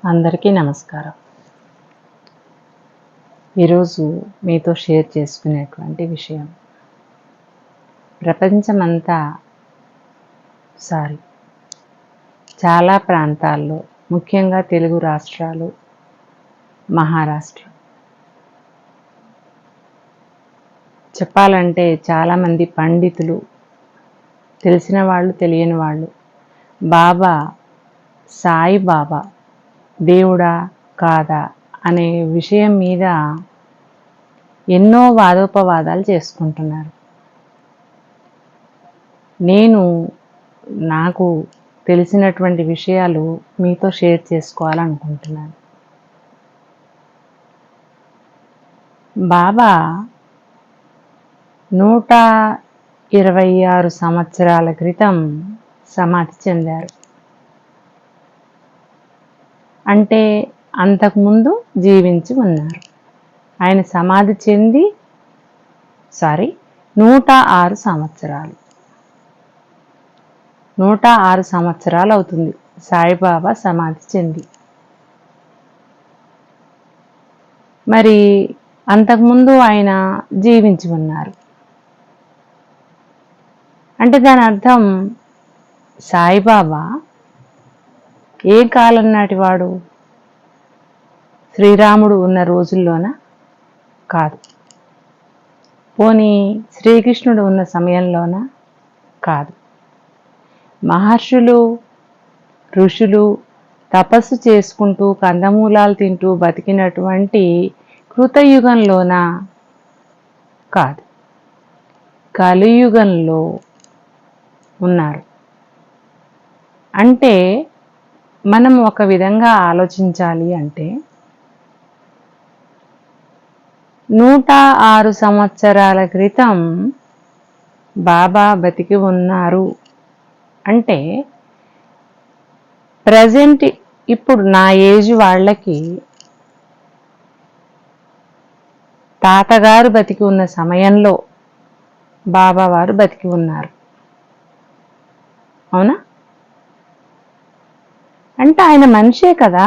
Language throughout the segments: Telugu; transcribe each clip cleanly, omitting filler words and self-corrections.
అందరికీ నమస్కారం. ఈరోజు మీతో షేర్ చేసుకునేటువంటి విషయం, ప్రపంచమంతా చాలా ప్రాంతాల్లో, ముఖ్యంగా తెలుగు రాష్ట్రాలు, మహారాష్ట్ర, చెప్పాలంటే చాలామంది పండితులు, తెలిసిన వాళ్ళు తెలియని వాళ్ళు బాబా, సాయిబాబా దేవుడా కాదా అనే విషయం మీద ఎన్నో వాదోపవాదాలు చేసుకుంటున్నారు. నేను నాకు తెలిసినటువంటి విషయాలు మీతో షేర్ చేసుకోవాలనుకుంటున్నాను. బాబా 126 సంవత్సరాల క్రితం సమాధి చెందారు. అంటే అంతకుముందు జీవించి ఉన్నారు. ఆయన సమాధి చెంది 106 సంవత్సరాలు 106 సంవత్సరాలు అవుతుంది సాయిబాబా సమాధి చెంది. మరి అంతకుముందు ఆయన జీవించి ఉన్నారు అంటే దాని అర్థం సాయిబాబా ఏ కాలం నాటివాడు? శ్రీరాముడు ఉన్న రోజుల్లోన కాదు, పోనీ శ్రీకృష్ణుడు ఉన్న సమయంలోన కాదు, మహర్షులు ఋషులు తపస్సు చేసుకుంటూ కందమూలాలు తింటూ బతికినటువంటి కృతయుగంలోన కాదు, కలియుగంలో ఉన్నారు. అంటే మనం ఒక విధంగా ఆలోచించాలి అంటే 106 సంవత్సరాల క్రితం బాబా బతికి ఉన్నారు అంటే ప్రజెంట్ ఇప్పుడు నా ఏజ్ వాళ్ళకి తాతగారు బతికి ఉన్న సమయంలో బాబా వారు బతికి ఉన్నారు. అవునా? అంటే ఆయన మనిషే కదా,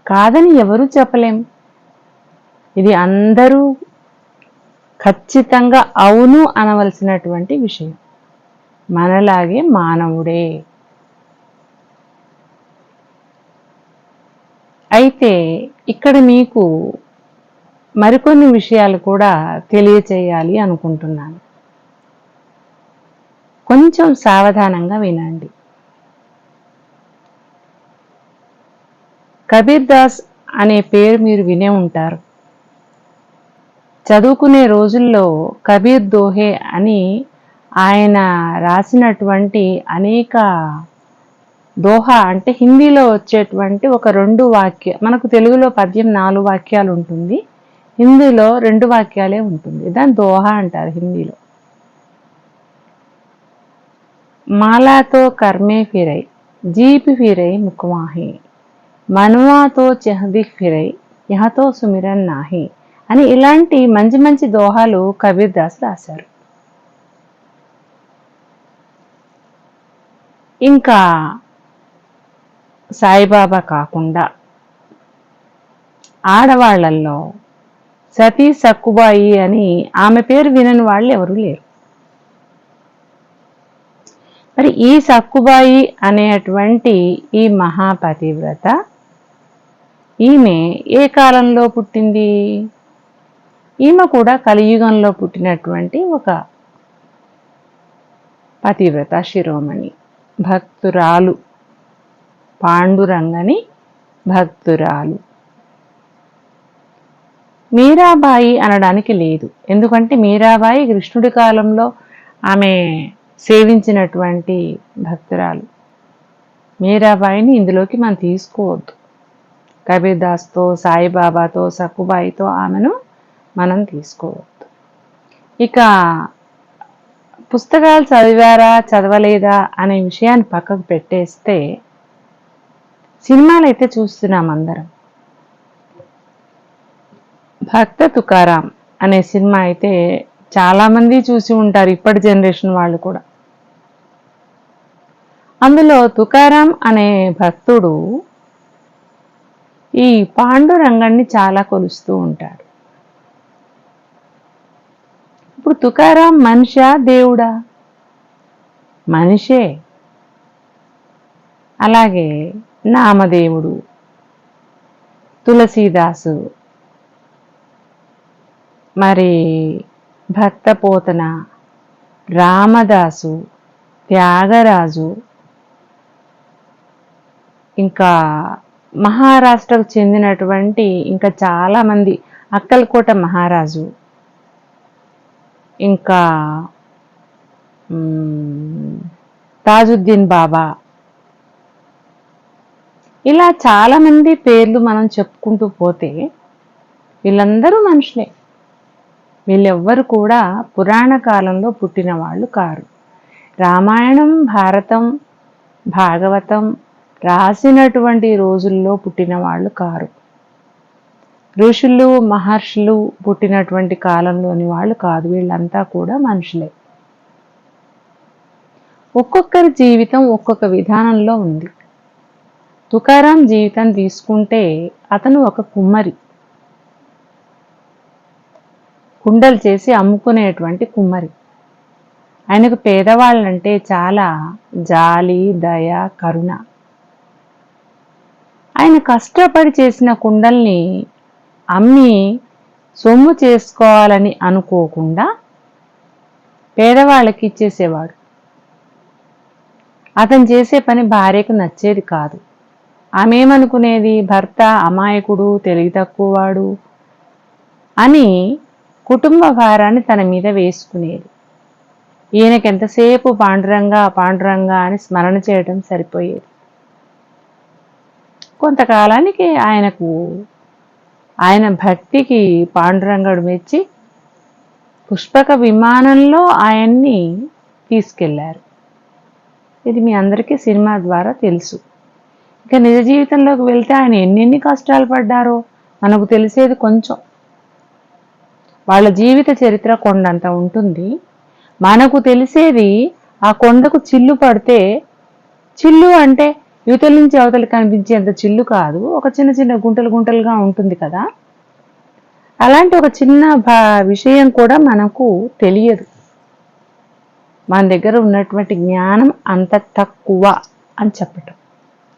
కాదని ఎవరూ చెప్పలేం. ఇది అందరూ ఖచ్చితంగా అవును అనవలసినటువంటి విషయం. మనలాగే మానవుడే. అయితే ఇక్కడ మీకు మరికొన్ని విషయాలు కూడా తెలియచేయాలి అనుకుంటున్నాను. కొంచెం సావధానంగా వినండి. కబీర్ దాస్ అనే పేరు మీరు వినే ఉంటారు. చదువుకునే రోజుల్లో కబీర్ దోహే అని ఆయన రాసినటువంటి అనేక దోహా అంటే హిందీలో వచ్చేటువంటి ఒక 2 వాక్యాలు, మనకు తెలుగులో పద్యం 4 వాక్యాలు ఉంటుంది, హిందీలో 2 వాక్యాలే ఉంటుంది. దాన్ని దోహా అంటారు హిందీలో. మాలాతో కర్మే ఫిరై జీప్ ఫిరై ముక్వాహి మనువాతో చెహదిక్ ఫిరై యహతో సుమిరన్ నాహి అని ఇలాంటి మంచి మంచి దోహాలు కబీర్ దాస్ రాశారు. ఇంకా సాయిబాబా కాకుండా ఆడవాళ్లలో సతీ సక్కుబాయి అని ఆమె పేరు వినని వాళ్ళు ఎవరూ లేరు. మరి ఈ సక్కుబాయి అనేటువంటి ఈ మహాపతివ్రత ఈమె ఏ కాలంలో పుట్టింది? ఈమె కూడా కలియుగంలో పుట్టినటువంటి ఒక పతివ్రత శిరోమణి, భక్తురాలు, పాండురంగని భక్తురాలు. మీరాబాయి అనడానికి లేదు, ఎందుకంటే మీరాబాయి కృష్ణుడి కాలంలో ఆమె సేవించినటువంటి భక్తురాలు. మీరాబాయిని ఇందులోకి మనం తీసుకోవద్దు. కబీర్ దాస్తో, సాయిబాబాతో, సక్కుబాయితో ఆమెను మనం తీసుకోవద్దు. ఇక పుస్తకాలు చదివారా చదవలేదా అనే విషయాన్ని పక్కకు పెట్టేస్తే సినిమాలు అయితే చూస్తున్నాం అందరం. భక్త తుకారాం అనే సినిమా అయితే చాలామంది చూసి ఉంటారు, ఇప్పటి జనరేషన్ వాళ్ళు కూడా. అందులో తుకారాం అనే భక్తుడు ఈ పాండురంగణ్ణి చాలా కొలుస్తూ ఉంటాడు. ఇప్పుడు తుకారాం మనిషా దేవుడా? మనిషే. అలాగే నామదేవుడు, తులసీదాసు, మరి భక్తపోతన, రామదాసు, త్యాగరాజు, ఇంకా మహారాష్ట్రకు చెందినటువంటి ఇంకా చాలామంది, అక్కలకోట మహారాజు, ఇంకా తాజుద్దీన్ బాబా, ఇలా చాలామంది పేర్లు మనం చెప్పుకుంటూ పోతే వీళ్ళందరూ మనుషులే. వీళ్ళెవ్వరు కూడా పురాణ కాలంలో పుట్టిన వాళ్ళు కారు. రామాయణం, భారతం, భాగవతం రాసినటువంటి రోజుల్లో పుట్టిన వాళ్ళు కారు. ఋషులు, మహర్షులు పుట్టినటువంటి కాలంలోని వాళ్ళు కాదు. వీళ్ళంతా కూడా మనుషులే. ఒక్కొక్కరి జీవితం ఒక్కొక్క విధానంలో ఉంది. తుకారాం జీవితం తీసుకుంటే అతను ఒక కుమ్మరి, కుండలు చేసి అమ్ముకునేటువంటి కుమ్మరి. ఆయనకు పేదవాళ్ళంటే చాలా జాలి, దయ, కరుణ. ఆయన కష్టపడి చేసిన కుండల్ని అమ్మి సొమ్ము చేసుకోవాలని అనుకోకుండా పేదవాళ్ళకి ఇచ్చేసేవాడు. అతను చేసే పని భార్యకు నచ్చేది కాదు. ఆమె ఏమనుకునేది, భర్త అమాయకుడు, తెలివి తక్కువవాడు అని కుటుంబ భారాన్ని తన మీద వేసుకునేది. ఈయనకి ఎంతసేపు పాండురంగా పాండురంగా అని స్మరణ చేయడం సరిపోయేది. కొంతకాలానికి ఆయన భక్తికి పాండురంగడు మెచ్చి పుష్పక విమానంలో ఆయన్ని తీసుకెళ్లారు. ఇది మీ అందరికీ సినిమా ద్వారా తెలుసు. ఇక నిజ జీవితంలోకి వెళ్తే ఆయన ఎన్నెన్ని కష్టాలు పడ్డారో మనకు తెలిసేది కొంచెం. వాళ్ళ జీవిత చరిత్ర కొండంత ఉంటుంది. మనకు తెలిసేది ఆ కొండకు చిల్లు పడితే, చిల్లు అంటే యువతల నుంచి అవతలి కనిపించేంత చిల్లు కాదు, ఒక చిన్న చిన్న గుంటలు గుంటలుగా ఉంటుంది కదా. అలాంటి ఒక చిన్న విషయం కూడా మనకు తెలియదు. మన దగ్గర ఉన్నటువంటి జ్ఞానం అంత తక్కువ అని చెప్పటం.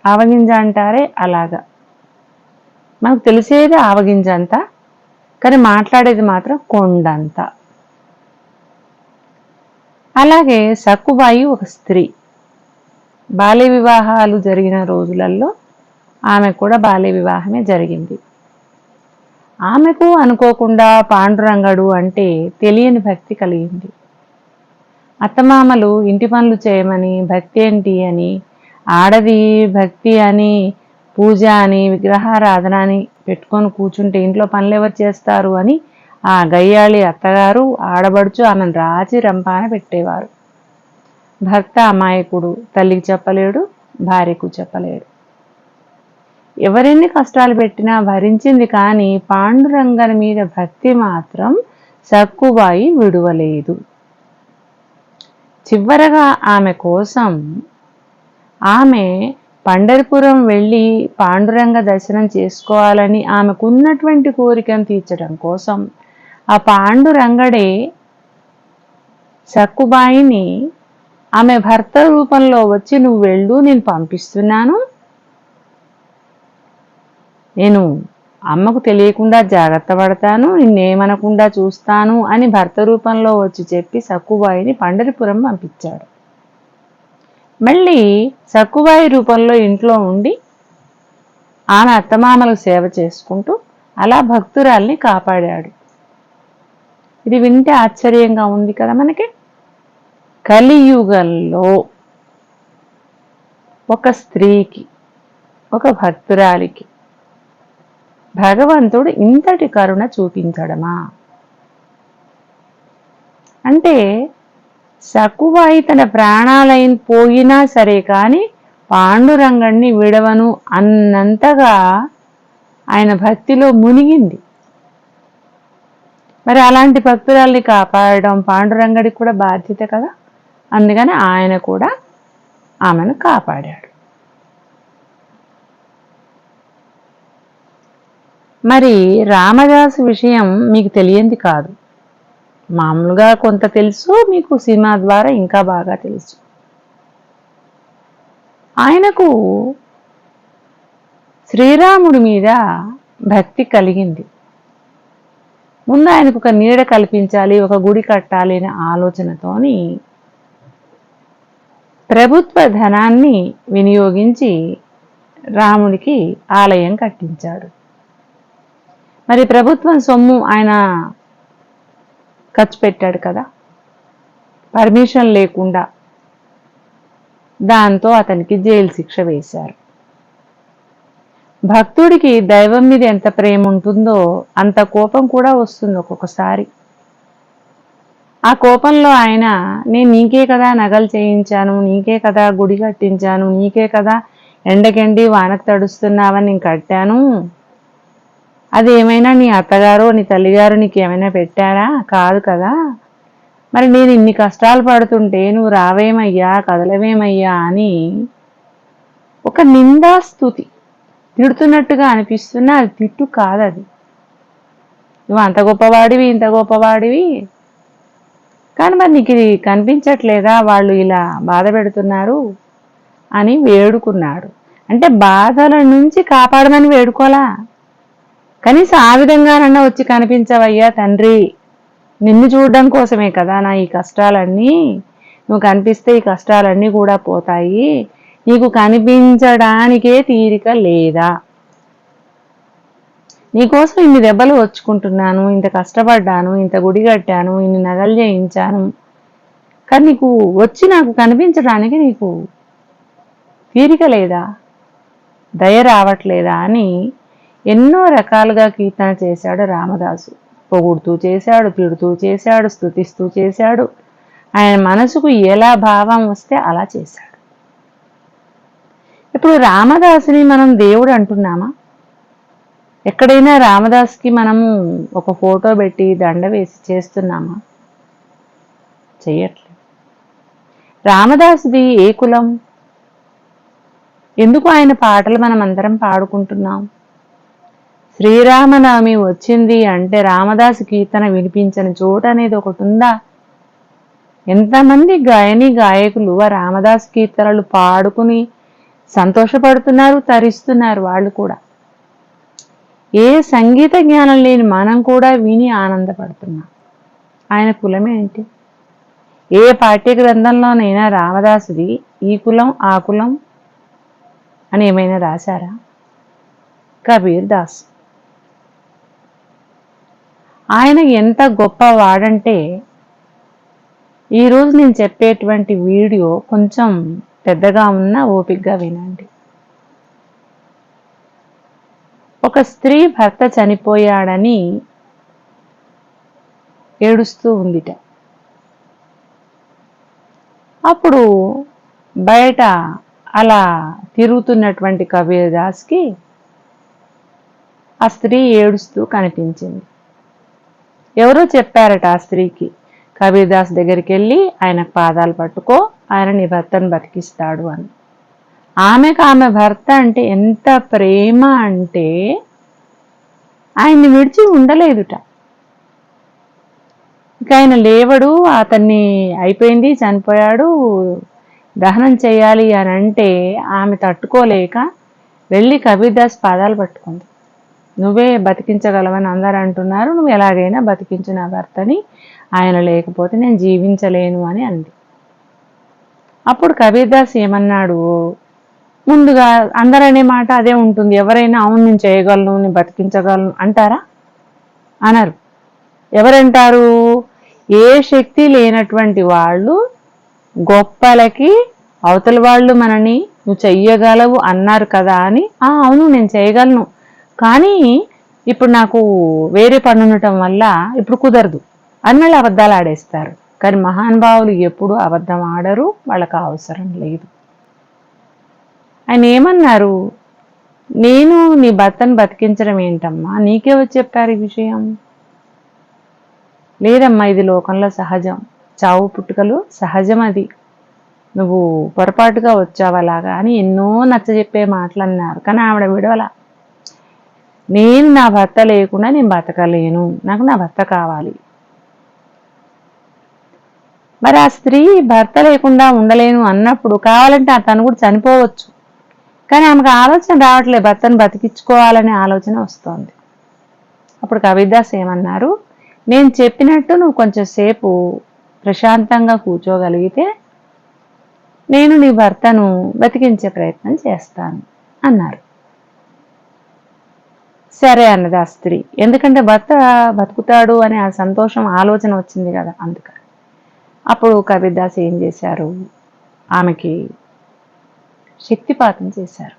ఆవగింజ అంటారే అలాగా. మనకు తెలిసేది ఆవగింజ అంతా, కానీ మాట్లాడేది మాత్రం కొండంత. అలాగే సక్కుబాయి ఒక స్త్రీ. బాల్య వివాహాలు జరిగిన రోజులలో ఆమె కూడా బాల్య వివాహమే జరిగింది. ఆమెకు అనుకోకుండా పాండురంగడు అంటే తెలియని భక్తి కలిగింది. అత్తమామలు ఇంటి పనులు చేయమని, భక్తి ఏంటి అని, ఆడది భక్తి అని, పూజ అని, విగ్రహారాధన అని పెట్టుకొని కూర్చుంటే ఇంట్లో పనులు ఎవరు చేస్తారు అని ఆ గయ్యాళి అత్తగారు, ఆడబడుచు ఆమెను రాచి రంపాన పెట్టేవారు. భర్త అమాయకుడు, తల్లికి చెప్పలేడు, భార్యకు చెప్పలేడు. ఎవరెన్ని కష్టాలు పెట్టినా భరించింది. కానీ పాండురంగని మీద భక్తి మాత్రం సక్కుబాయి విడువలేదు. చివరగా ఆమె కోసం ఆమె పండరిపురం వెళ్ళి పాండురంగ దర్శనం చేసుకోవాలని ఆమెకున్నటువంటి కోరికను తీర్చడం కోసం ఆ పాండురంగడే సక్కుబాయిని ఆమె భర్త రూపంలో వచ్చి, నువ్వు వెళ్ళు, నేను పంపిస్తున్నాను, నేను అమ్మకు తెలియకుండా జాగ్రత్త పడతాను, నిన్నేమనకుండా చూస్తాను అని భర్త రూపంలో వచ్చి చెప్పి సక్కుబాయిని పండరిపురం పంపించాడు. మళ్ళీ సక్కుబాయి రూపంలో ఇంట్లో ఉండి ఆమె అత్తమామలకు సేవ చేసుకుంటూ అలా భక్తురాల్ని కాపాడాడు. ఇది వింటే ఆశ్చర్యంగా ఉంది కదా మనకి. కలియుగంలో ఒక స్త్రీకి, ఒక భక్తురాలికి భగవంతుడు ఇంతటి కరుణ చూపించడమా? అంటే సక్కుబాయి తన ప్రాణాలైన పోయినా సరే కానీ పాండురంగణ్ణి విడవను అన్నంతగా ఆయన భక్తిలో మునిగింది. మరి అలాంటి భక్తురాల్ని కాపాడడం పాండురంగడికి కూడా బాధ్యత కదా. అందుకని ఆయన కూడా ఆమెను కాపాడాడు. మరి రామదాసు విషయం మీకు తెలియంది కాదు. మామూలుగా కొంత తెలుసు, మీకు సినిమా ద్వారా ఇంకా బాగా తెలుసు. ఆయనకు శ్రీరాముడి మీద భక్తి కలిగింది. ముందు ఆయనకు ఒక నీడ కల్పించాలి, ఒక గుడి కట్టాలి అనే ఆలోచనతోని ప్రభుత్వ ధనాన్ని వినియోగించి రాముడికి ఆలయం కట్టించాడు. మరి ప్రభుత్వం సొమ్ము ఆయన ఖర్చు పెట్టాడు కదా, పర్మిషన్ లేకుండా. దాంతో అతనికి జైలు శిక్ష వేశారు. భక్తుడికి దైవం మీద ఎంత ప్రేమ ఉంటుందో అంత కోపం కూడా వస్తుంది ఒక్కొక్కసారి. ఆ కోపంలో ఆయన, నేను నీకే కదా నగలు చేయించాను, నీకే కదా గుడి కట్టించాను, నీకే కదా ఎండకెండి వానకు తడుస్తున్నావని నేను కట్టాను, అది ఏమైనా నీ అత్తగారు నీ తల్లిగారు నీకు ఏమైనా పెట్టారా? కాదు కదా. మరి నేను ఇన్ని కష్టాలు పడుతుంటే నువ్వు రావేమయ్యా, కదలవేమయ్యా అని ఒక నిందాస్తుతి, తిడుతున్నట్టుగా అనిపిస్తున్నా అది తిట్టు కాదు. అది నువ్వు అంత గొప్పవాడివి, ఇంత గొప్పవాడివి, కానీ మరి నీకు ఇది కనిపించట్లేదా వాళ్ళు ఇలా బాధ పెడుతున్నారు అని వేడుకున్నాడు. అంటే బాధల నుంచి కాపాడమని వేడుకోలా, కనీసం ఆ విధంగానన్నా వచ్చి కనిపించవయ్యా తండ్రి, నిన్ను చూడడం కోసమే కదా నా ఈ కష్టాలన్నీ, నువ్వు కనిపిస్తే ఈ కష్టాలన్నీ కూడా పోతాయి, నీకు కనిపించడానికే తీరిక లేదా? నీకోసం ఇన్ని దెబ్బలు వచ్చుకుంటున్నాను, ఇంత కష్టపడ్డాను, ఇంత గుడి కట్టాను, ఇన్ని నగలు చేయించాను, కానీ నీకు వచ్చి నాకు కనిపించడానికి నీకు తీరిక లేదా, దయ రావట్లేదా అని ఎన్నో రకాలుగా కీర్తన చేశాడు రామదాసు. పొగుడుతూ చేశాడు, తిడుతూ చేశాడు, స్తుతిస్తూ చేశాడు. ఆయన మనసుకు ఎలా భావం వస్తే అలా చేశాడు. ఇప్పుడు రామదాసుని మనం దేవుడు అంటున్నామా? ఎక్కడైనా రామదాస్కి మనము ఒక ఫోటో పెట్టి దండ వేసి చేస్తున్నామా? చెయ్యట్లేదు. రామదాసుది ఏ కులం? ఎందుకు ఆయన పాటలు మనం అందరం పాడుకుంటున్నాం? శ్రీరామనవమి వచ్చింది అంటే రామదాసు కీర్తన వినిపించని చోటు అనేది ఒకటి ఉందా? ఎంతమంది గాయకులు ఆ రామదాసు కీర్తనలు పాడుకుని సంతోషపడుతున్నారు, తరిస్తున్నారు వాళ్ళు కూడా. ఏ సంగీత జ్ఞానం లేని మనం కూడా విని ఆనందపడుతున్నాం. ఆయన కులం ఏంటి? ఏ పాఠ్య గ్రంథంలోనైనా రామదాసుది ఈ కులం ఆ కులం అని ఏమైనా రాశారా? కబీర్ దాస్. ఆయన ఎంత గొప్పవాడంటే, ఈరోజు నేను చెప్పేటువంటి వీడియో కొంచెం పెద్దగా ఉన్నా ఓపికగా వినండి. ఒక స్త్రీ భర్త చనిపోయాడని ఏడుస్తూ ఉందిట. అప్పుడు బయట అలా తిరుగుతున్నటువంటి కబీర్ దాస్కి ఆ స్త్రీ ఏడుస్తూ కనిపించింది. ఎవరో చెప్పారట ఆ స్త్రీకి, కబీర్ దాస్ దగ్గరికి వెళ్ళి ఆయన పాదాలు పట్టుకో, ఆయన నీ భర్తను బతికిస్తాడు అని. ఆమెకు ఆమె భర్త అంటే ఎంత ప్రేమ అంటే ఆయన్ని విడిచి ఉండలేదుట. ఇక ఆయన లేవడు, అతన్ని అయిపోయింది, చనిపోయాడు, దహనం చేయాలి అని అంటే ఆమె తట్టుకోలేక వెళ్ళి కబీర్ దాస్ పాదాలు పట్టుకుంది. నువ్వే బతికించగలవని అందరూ అంటున్నారు, నువ్వు ఎలాగైనా బతికించు నా భర్తని, ఆయన లేకపోతే నేను జీవించలేను అని అంది. అప్పుడు కబీర్ దాస్ ఏమన్నాడు, ముందుగా అందరనే మాట అదే ఉంటుంది, ఎవరైనా అవును నేను చేయగలను, నేను బతికించగలను అంటారా? అనరు. ఎవరంటారు? ఏ శక్తి లేనటువంటి వాళ్ళు గొప్పలకి అవతల వాళ్ళు మనని నువ్వు చెయ్యగలవు అన్నారు కదా అని, అవును నేను చేయగలను, కానీ ఇప్పుడు నాకు వేరే పని ఉండటం వల్ల ఇప్పుడు కుదరదు అన్నళ్ళు అబద్ధాలు ఆడేస్తారు. కానీ మహానుభావులు ఎప్పుడు అబద్ధం ఆడరు, వాళ్ళకు అవసరం లేదు. ఆయన ఏమన్నారు, నేను నీ భర్తను బతికించడం ఏంటమ్మా, నీకెవరు చెప్పారు ఈ విషయం? లేదమ్మా, ఇది లోకంలో సహజం, చావు పుట్టుకలు సహజం, అది నువ్వు పొరపాటుగా వచ్చావు అలాగా అని ఎన్నో నచ్చజెప్పే మాటలు అన్నారు. కానీ ఆవిడ విడవల. నేను నా భర్త లేకుండా నేను బతకలేను, నాకు నా భర్త కావాలి. మరి ఆ స్త్రీ భర్త లేకుండా ఉండలేను అన్నప్పుడు కావాలంటే తను కూడా చనిపోవచ్చు, కానీ ఆమెకు ఆలోచన రావట్లేదు, భర్తను బతికించుకోవాలనే ఆలోచన వస్తుంది. అప్పుడు కబీర్దాస్ ఏమన్నారు, నేను చెప్పినట్టు నువ్వు కొంచెం సేపు ప్రశాంతంగా కూర్చోగలిగితే నేను నీ భర్తను బతికించే ప్రయత్నం చేస్తాను అన్నారు. సరే అన్నది ఆ స్త్రీ, ఎందుకంటే భర్త బతుకుతాడు అనే ఆ సంతోషం ఆలోచన వచ్చింది కదా, అందుకని. అప్పుడు కబీర్దాస్ ఏం చేశారు, ఆమెకి శక్తిపాతం చేశారు.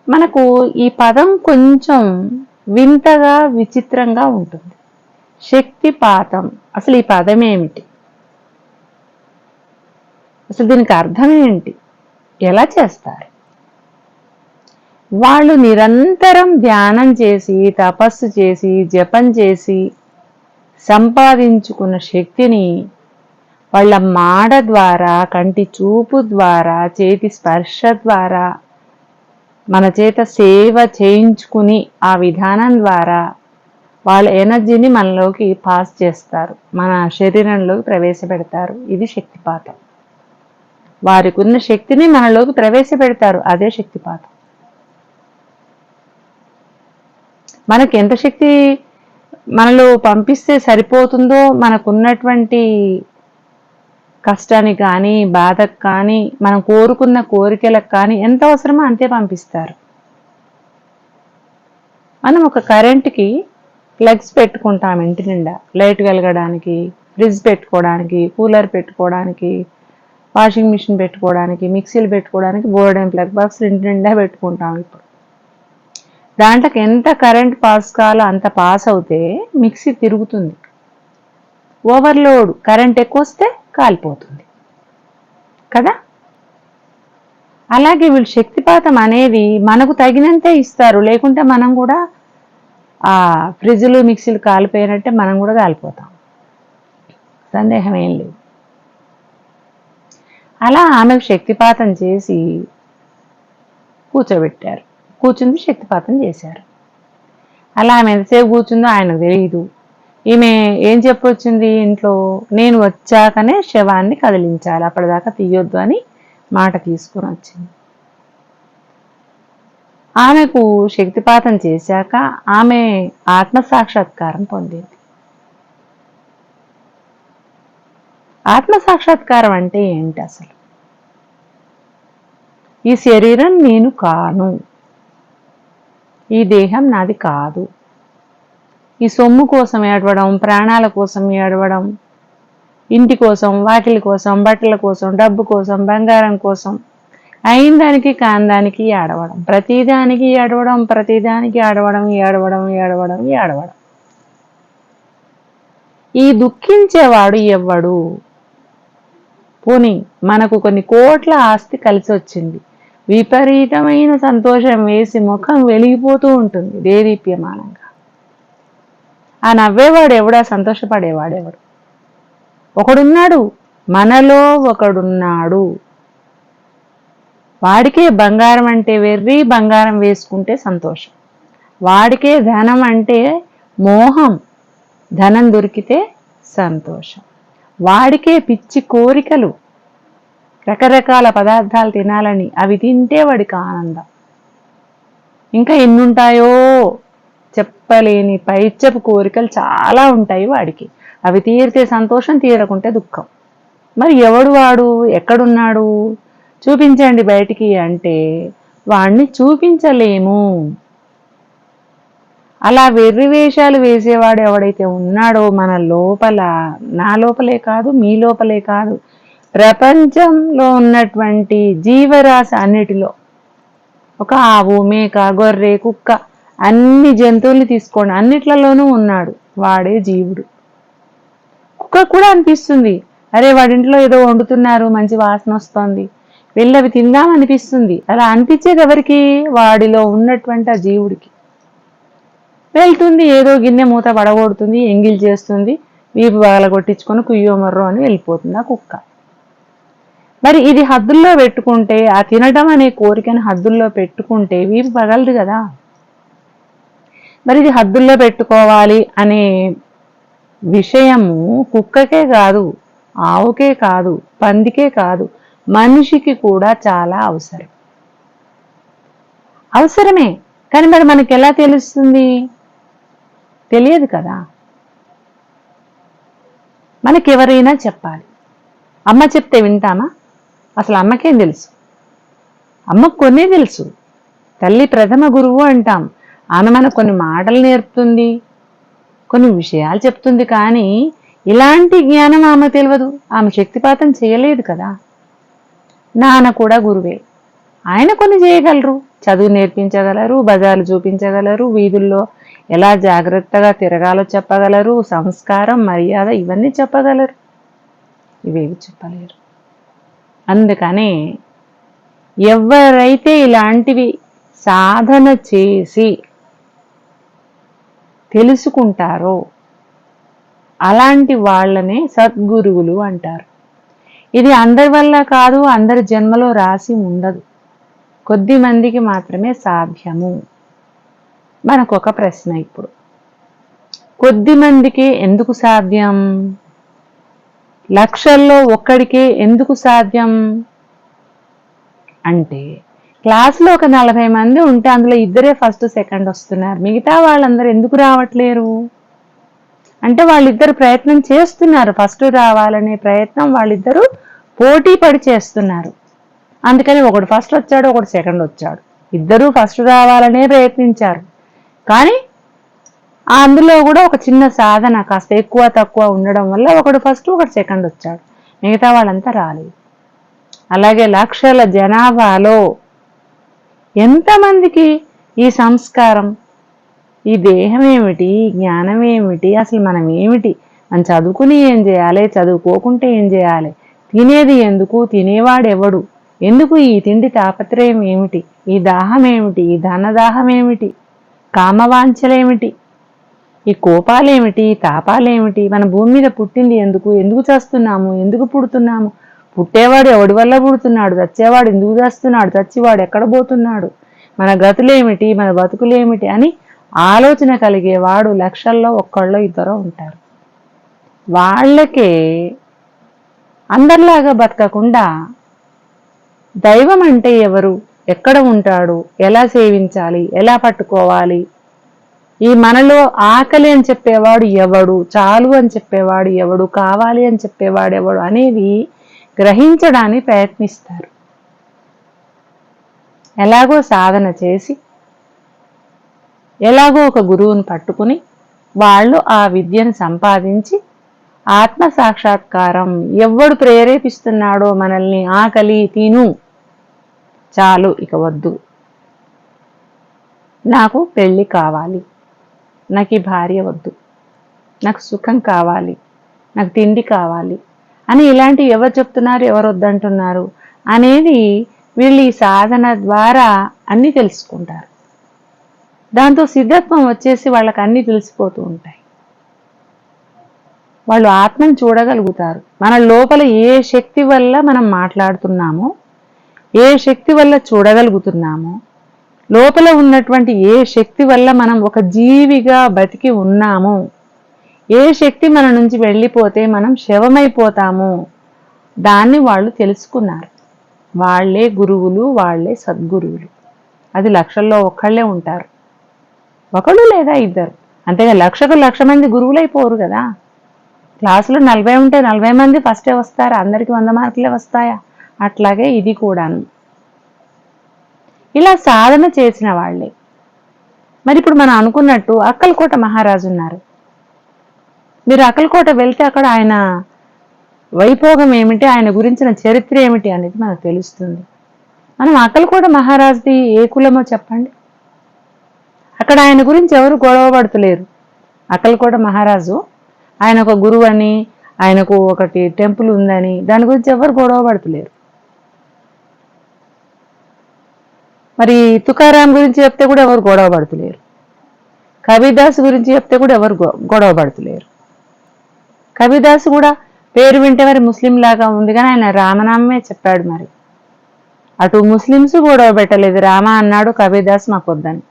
మనకు ఈ పదం కొంచెం వింతగా విచిత్రంగా ఉంటుంది. శక్తిపాతం, అసలు ఈ పదం ఏమిటి, అసలు దీనికి అర్థం ఏంటి, ఎలా చేస్తారు? వాళ్ళు నిరంతరం ధ్యానం చేసి, తపస్సు చేసి, జపం చేసి సంపాదించుకున్న శక్తిని వాళ్ళ మాడ ద్వారా, కంటి చూపు ద్వారా, చేతి స్పర్శ ద్వారా, మన చేత సేవ చేయించుకుని ఆ విధానం ద్వారా వాళ్ళ ఎనర్జీని మనలోకి పాస్ చేస్తారు, మన శరీరంలోకి ప్రవేశపెడతారు. ఇది శక్తిపాతం. వారికి ఉన్న శక్తిని మనలోకి ప్రవేశపెడతారు, అదే శక్తిపాతం. మనకి ఎంత శక్తి మనలో పంపిస్తే సరిపోతుందో, మనకున్నటువంటి కష్టానికి కానీ, బాధకు కానీ, మనం కోరుకున్న కోరికలకు కానీ ఎంత అవసరమో అంతే పంపిస్తారు. మనం ఒక కరెంట్కి ప్లగ్స్ పెట్టుకుంటాం ఇంటి నిండా, లైట్ వెలగడానికి, ఫ్రిడ్జ్ పెట్టుకోవడానికి, కూలర్ పెట్టుకోవడానికి, వాషింగ్ మిషన్ పెట్టుకోవడానికి, మిక్సీలు పెట్టుకోవడానికి బోర్డెన్ ప్లగ్ బాక్స్ ఇంటి నిండా పెట్టుకుంటాం. ఇప్పుడు దాంట్లోకి ఎంత కరెంట్ పాస్ కావాలో అంత పాస్ అవుతే మిక్సీ తిరుగుతుంది. ఓవర్లోడ్ కరెంట్ ఎక్కువ వస్తే కాలిపోతుంది కదా. అలాగే వీళ్ళు శక్తిపాతం అనేది మనకు తగినంతే ఇస్తారు, లేకుంటే మనం కూడా ఆ ఫ్రిడ్జ్లు మిక్సీలు కాలిపోయినట్టే మనం కూడా కాలిపోతాం, సందేహం ఏం లేదు. అలా ఆమెకు శక్తిపాతం చేసి కూర్చోబెట్టారు, కూర్చుంది శక్తిపాతం చేశారు. అలా ఆమె ఎంతసేపు కూర్చుందో ఆయనకు తెలియదు. ఈమె ఏం చెప్పొచ్చింది ఇంట్లో, నేను వచ్చాకనే శవాన్ని కదిలించాలి, అప్పటిదాకా తీయొద్దు అని మాట తీసుకుని వచ్చింది. ఆమెకు శక్తిపాతం చేశాక ఆమె ఆత్మసాక్షాత్కారం పొందింది. ఆత్మసాక్షాత్కారం అంటే ఏంటి అసలు? ఈ శరీరం నేను కాను, ఈ దేహం నాది కాదు, ఈ సొమ్ము కోసం ఏడవడం, ప్రాణాల కోసం ఏడవడం, ఇంటి కోసం, వాకిలి కోసం, బట్టల కోసం, డబ్బు కోసం, బంగారం కోసం, అయిన దానికి కాందానికి ఏడవడం, ప్రతిదానికి ఏడవడం, ప్రతిదానికి ఏడవడం, ఏడవడం, ఏడవడం, ఏడవడం. ఈ దుఃఖించేవాడు ఎవ్వడు? పోనీ మనకు కొన్ని కోట్ల ఆస్తి కలిసి వచ్చింది, విపరీతమైన సంతోషం వేసి ముఖం వెలిగిపోతూ ఉంటుంది దేదీప్యమానంగా. ఆ నవ్వేవాడు ఎవడా, సంతోషపడేవాడెవడు? ఒకడున్నాడు, మనలో ఒకడున్నాడు. వాడికే బంగారం అంటే వెర్రి, బంగారం వేసుకుంటే సంతోషం. వాడికే ధనం అంటే మోహం, ధనం దొరికితే సంతోషం. వాడికే పిచ్చి కోరికలు, రకరకాల పదార్థాలు తినాలని, అవి తింటే వాడికి ఆనందం. ఇంకా ఎన్నుంటాయో చెప్పలేని పైచ్చపు కోరికలు చాలా ఉంటాయి వాడికి, అవి తీరితే సంతోషం, తీరకుంటే దుఃఖం. మరి ఎవడు వాడు, ఎక్కడున్నాడు, చూపించండి బయటికి అంటే వాణ్ణి చూపించలేము. అలా వెర్రి వేషాలు వేసేవాడు ఎవడైతే ఉన్నాడో మన లోపల, నా లోపలే కాదు, మీ లోపలే కాదు, ప్రపంచంలో ఉన్నటువంటి జీవరాశి అన్నిటిలో, ఒక ఆవు, మేక, గొర్రె, కుక్క, అన్ని జంతువుల్ని తీసుకోండి, అన్నిట్లలోనూ ఉన్నాడు, వాడే జీవుడు. కుక్క కూడా అనిపిస్తుంది, అరే వాడింట్లో ఏదో వండుతున్నారు, మంచి వాసన వస్తుంది, వెళ్ళవి తిందామనిపిస్తుంది. అలా అనిపించేది ఎవరికి? వాడిలో ఉన్నటువంటి ఆ జీవుడికి. వెళ్తుంది, ఏదో గిన్నె మూత పడగొడుతుంది, ఎంగిల్ చేస్తుంది, వీపు బాగల కొట్టించుకొని కుయ్యో మర్రో అని వెళ్ళిపోతుంది ఆ కుక్క. మరి ఇది హద్దుల్లో పెట్టుకుంటే, ఆ తినడం అనే కోరికను హద్దుల్లో పెట్టుకుంటే వీపు పగలదు కదా. మరి ఇది హద్దుల్లో పెట్టుకోవాలి అనే విషయము కుక్కకే కాదు, ఆవుకే కాదు, పందికే కాదు, మనిషికి కూడా చాలా అవసరమే. కానీ మరి మనకి ఎలా తెలుస్తుంది? తెలియదు కదా. మనకెవరైనా చెప్పాలి. అమ్మ చెప్తే వింటామా? అసలు అమ్మకేం తెలుసు? అమ్మకు కొన్నే తెలుసు. తల్లి ప్రథమ గురువు అంటాం. ఆమె మనకు కొన్ని మాటలు నేర్పుతుంది, కొన్ని విషయాలు చెప్తుంది. కానీ ఇలాంటి జ్ఞానం ఆమె తెలియదు. ఆమె శక్తిపాతం చేయలేదు కదా. నాన్న కూడా గురువే. ఆయన కొన్ని చేయగలరు, చదువు నేర్పించగలరు, బజార్లు చూపించగలరు, వీధుల్లో ఎలా జాగ్రత్తగా తిరగాలో చెప్పగలరు, సంస్కారం మర్యాద ఇవన్నీ చెప్పగలరు. ఇవేవి చెప్పలేరు. అందుకనే ఎవరైతే ఇలాంటివి సాధన చేసి తెలుసుకుంటారో అలాంటి వాళ్ళనే సద్గురువులు అంటారు. ఇది అందరి వల్ల కాదు, అందరి జన్మలో రాసి ఉండదు, కొద్ది మందికి మాత్రమే సాధ్యము. మనకొక ప్రశ్న ఇప్పుడు, కొద్ది మందికి ఎందుకు సాధ్యం? లక్షల్లో ఒక్కడికే ఎందుకు సాధ్యం? అంటే క్లాసులో ఒక 40 మంది ఉంటే అందులో ఇద్దరే ఫస్ట్ సెకండ్ వస్తున్నారు, మిగతా వాళ్ళందరూ ఎందుకు రావట్లేరు? అంటే వాళ్ళిద్దరు ప్రయత్నం చేస్తున్నారు, ఫస్ట్ రావాలనే ప్రయత్నం వాళ్ళిద్దరూ పోటీ పడి చేస్తున్నారు. అందుకని ఒకడు ఫస్ట్ వచ్చాడు, ఒకడు సెకండ్ వచ్చాడు. ఇద్దరూ ఫస్ట్ రావాలనే ప్రయత్నించారు. కానీ అందులో కూడా ఒక చిన్న సాధన కాస్త ఎక్కువ తక్కువ ఉండడం వల్ల ఒకడు ఫస్ట్ ఒకడు సెకండ్ వచ్చాడు, మిగతా వాళ్ళంతా రాలేదు. అలాగే లక్షల జనాభాలో ఎంతమందికి ఈ సంస్కారం, ఈ దేహం ఏమిటి, జ్ఞానం ఏమిటి, అసలు మనం ఏమిటి, మనం చదువుకుని ఏం చేయాలి, చదువుకోకుంటే ఏం చేయాలి, తినేది ఎందుకు, తినేవాడు ఎవడు, ఎందుకు ఈ తిండి తాపత్రయం ఏమిటి, ఈ దాహం ఏమిటి, ఈ ధనదాహం ఏమిటి, కామవాంఛలేమిటి, ఈ కోపాలేమిటి, తాపాలేమిటి, మన భూమి మీద పుట్టింది ఎందుకు, ఎందుకు చేస్తున్నాము, ఎందుకు పుడుతున్నాము, పుట్టేవాడు ఎవడి వల్ల పుడుతున్నాడు, చచ్చేవాడు ఎందుకు చేస్తున్నాడు, చచ్చివాడు ఎక్కడ పోతున్నాడు, మన గతులేమిటి, మన బతుకులేమిటి అని ఆలోచన కలిగేవాడు లక్షల్లో ఒక్కళ్ళో ఇద్దరో ఉంటారు. వాళ్ళకే అందరిలాగా బతకకుండా దైవం అంటే ఎవరు, ఎక్కడ ఉంటాడు, ఎలా సేవించాలి, ఎలా పట్టుకోవాలి, ఈ మనలో ఆకలి అని చెప్పేవాడు ఎవడు, చాలు అని చెప్పేవాడు ఎవడు, కావాలి అని చెప్పేవాడు ఎవడు అనేవి గ్రహించడానికి ప్రయత్నిస్తారు. ఎలాగో సాధన చేసి ఎలాగో ఒక గురువుని పట్టుకుని వాళ్ళు ఆ విద్యను సంపాదించి ఆత్మ సాక్షాత్కారం, ఎవడు ప్రేరేపిస్తున్నాడో మనల్ని, ఆకలి తిను చాలు ఇక వద్దు, నాకు పెళ్ళి కావాలి, నాకు ఈ భార్య వద్దు, నాకు సుఖం కావాలి, నాకు తిండి కావాలి అని ఇలాంటి ఎవరు చెప్తున్నారు, ఎవరు వద్దంటున్నారు అనేది వీళ్ళు ఈ సాధన ద్వారా అన్నీ తెలుసుకుంటారు. దాంతో సిద్ధత్వం వచ్చేసి వాళ్ళకి అన్నీ తెలిసిపోతూ ఉంటాయి. వాళ్ళు ఆత్మను చూడగలుగుతారు. మన లోపల ఏ శక్తి వల్ల మనం మాట్లాడుతున్నామో, ఏ శక్తి వల్ల చూడగలుగుతున్నామో, లోపల ఉన్నటువంటి ఏ శక్తి వల్ల మనం ఒక జీవిగా బతికి ఉన్నామో, ఏ శక్తి మన నుంచి వెళ్ళిపోతే మనం శవమైపోతామో దాన్ని వాళ్ళు తెలుసుకున్నారు. వాళ్లే గురువులు, వాళ్లే సద్గురువులు. అది లక్షల్లో ఒక్కళ్ళే ఉంటారు, ఒకళ్ళు లేదా ఇద్దరు. అంతేగా లక్షకు 1,00,000 మంది గురువులైపోరు కదా. క్లాసులో 40 ఉంటే 40 మంది ఫస్టే వస్తారా? అందరికి 100 మార్కులే వస్తాయా? అట్లాగే ఇది కూడాను. ఇలా సాధన చేసిన వాళ్ళే. మరి ఇప్పుడు మనం అనుకున్నట్టు అక్కలకోట మహారాజు ఉన్నారు. మీరు అక్కలకోట వెళ్తే అక్కడ ఆయన వైభోగం ఏమిటి, ఆయన గురించిన చరిత్ర ఏమిటి అనేది మనకు తెలుస్తుంది. మనం అక్కలకోట మహారాజుది ఏ కులమో చెప్పండి. అక్కడ ఆయన గురించి ఎవరు గొడవ పడుతులేరు. అక్కలకోట మహారాజు ఆయన ఒక గురువు అని, ఆయనకు ఒకటి టెంపుల్ ఉందని, దాని గురించి ఎవరు గొడవ పడుతులేరు. మరి తుకారాం గురించి చెప్తే కూడా ఎవరు గొడవ పడుతులేరు. కబీర్దాస్ గురించి చెప్తే కూడా ఎవరు గొడవ పడుతులేరు. కబీర్దాస్ కూడా పేరు వింటే మరి ముస్లిం లాగా ఉంది, కానీ ఆయన రామనామే చెప్పాడు. మరి అటు ముస్లిమ్స్ గొడవ పెట్టలేదు, రామ అన్నాడు, కబీర్దాస్ మాకు వద్దని.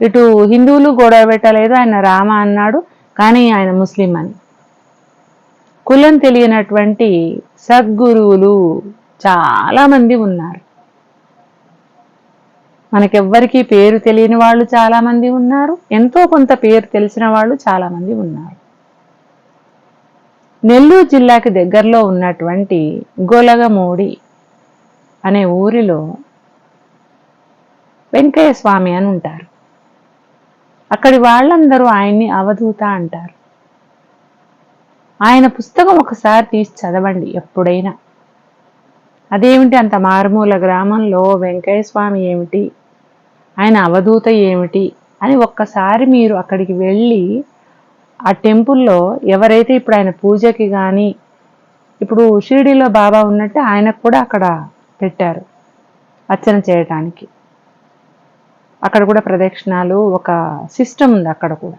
ఇటు హిందువులు గొడవ పెట్టలేదు, ఆయన రామ అన్నాడు, కానీ ఆయన ముస్లిం అని. కులం తెలియనటువంటి సద్గురువులు చాలామంది ఉన్నారు. మనకెవ్వరికీ పేరు తెలియని వాళ్ళు చాలామంది ఉన్నారు, ఎంతో కొంత పేరు తెలిసిన వాళ్ళు చాలామంది ఉన్నారు. నెల్లూరు జిల్లాకి దగ్గరలో ఉన్నటువంటి గొలగమూడి అనే ఊరిలో వెంకయ్య స్వామి అని ఉంటారు. అక్కడి వాళ్ళందరూ ఆయన్ని అవధూత అంటారు. ఆయన పుస్తకం ఒకసారి తీసి చదవండి ఎప్పుడైనా. అదేమిటి అంత మారుమూల గ్రామంలో వెంకయ్య స్వామి ఏమిటి, ఆయన అవధూత ఏమిటి అని ఒక్కసారి మీరు అక్కడికి వెళ్ళి ఆ టెంపుల్లో ఎవరైతే ఇప్పుడు ఆయన పూజకి కానీ, ఇప్పుడు షిరిడీలో బాబా ఉన్నట్టు ఆయనకు కూడా అక్కడ పెట్టారు అర్చన చేయటానికి. అక్కడ కూడా ప్రదక్షిణాలు ఒక సిస్టమ్ ఉంది అక్కడ కూడా.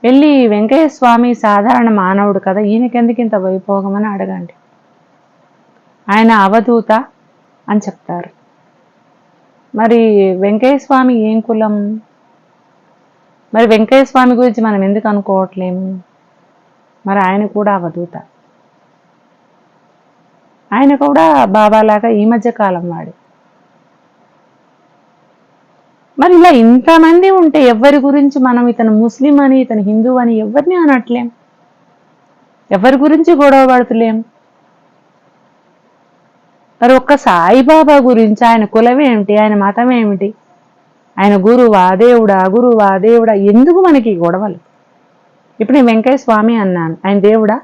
వెళ్ళి వెంకయ్య స్వామి సాధారణ మానవుడు కదా, ఈయనకెందుకు ఇంత వైభోగం అని అడగండి. ఆయన అవధూత అని చెప్తారు. మరి వెంకయ్య స్వామి ఏం కులం? మరి వెంకయ్య స్వామి గురించి మనం ఎందుకు అనుకోవట్లేము? మరి ఆయన కూడా అవధూత. ఆయన కూడా బాబాలాగా ఈ మధ్య కాలం వాడు. మరి ఇలా ఇంతమంది ఉంటే ఎవరి గురించి మనం ఇతను ముస్లిం అని, ఇతను హిందూ అని ఎవరిని అనట్లేం, ఎవరి గురించి గొడవ పడుతులేం. మరి ఒక్క సాయిబాబా గురించి ఆయన కులం ఏమిటి, ఆయన మతం ఏమిటి, ఆయన గురువా దేవుడా ఎందుకు మనకి గొడవలు? ఇప్పుడు నేను వెంకయ్య స్వామి అన్నాను, ఆయన దేవుడా?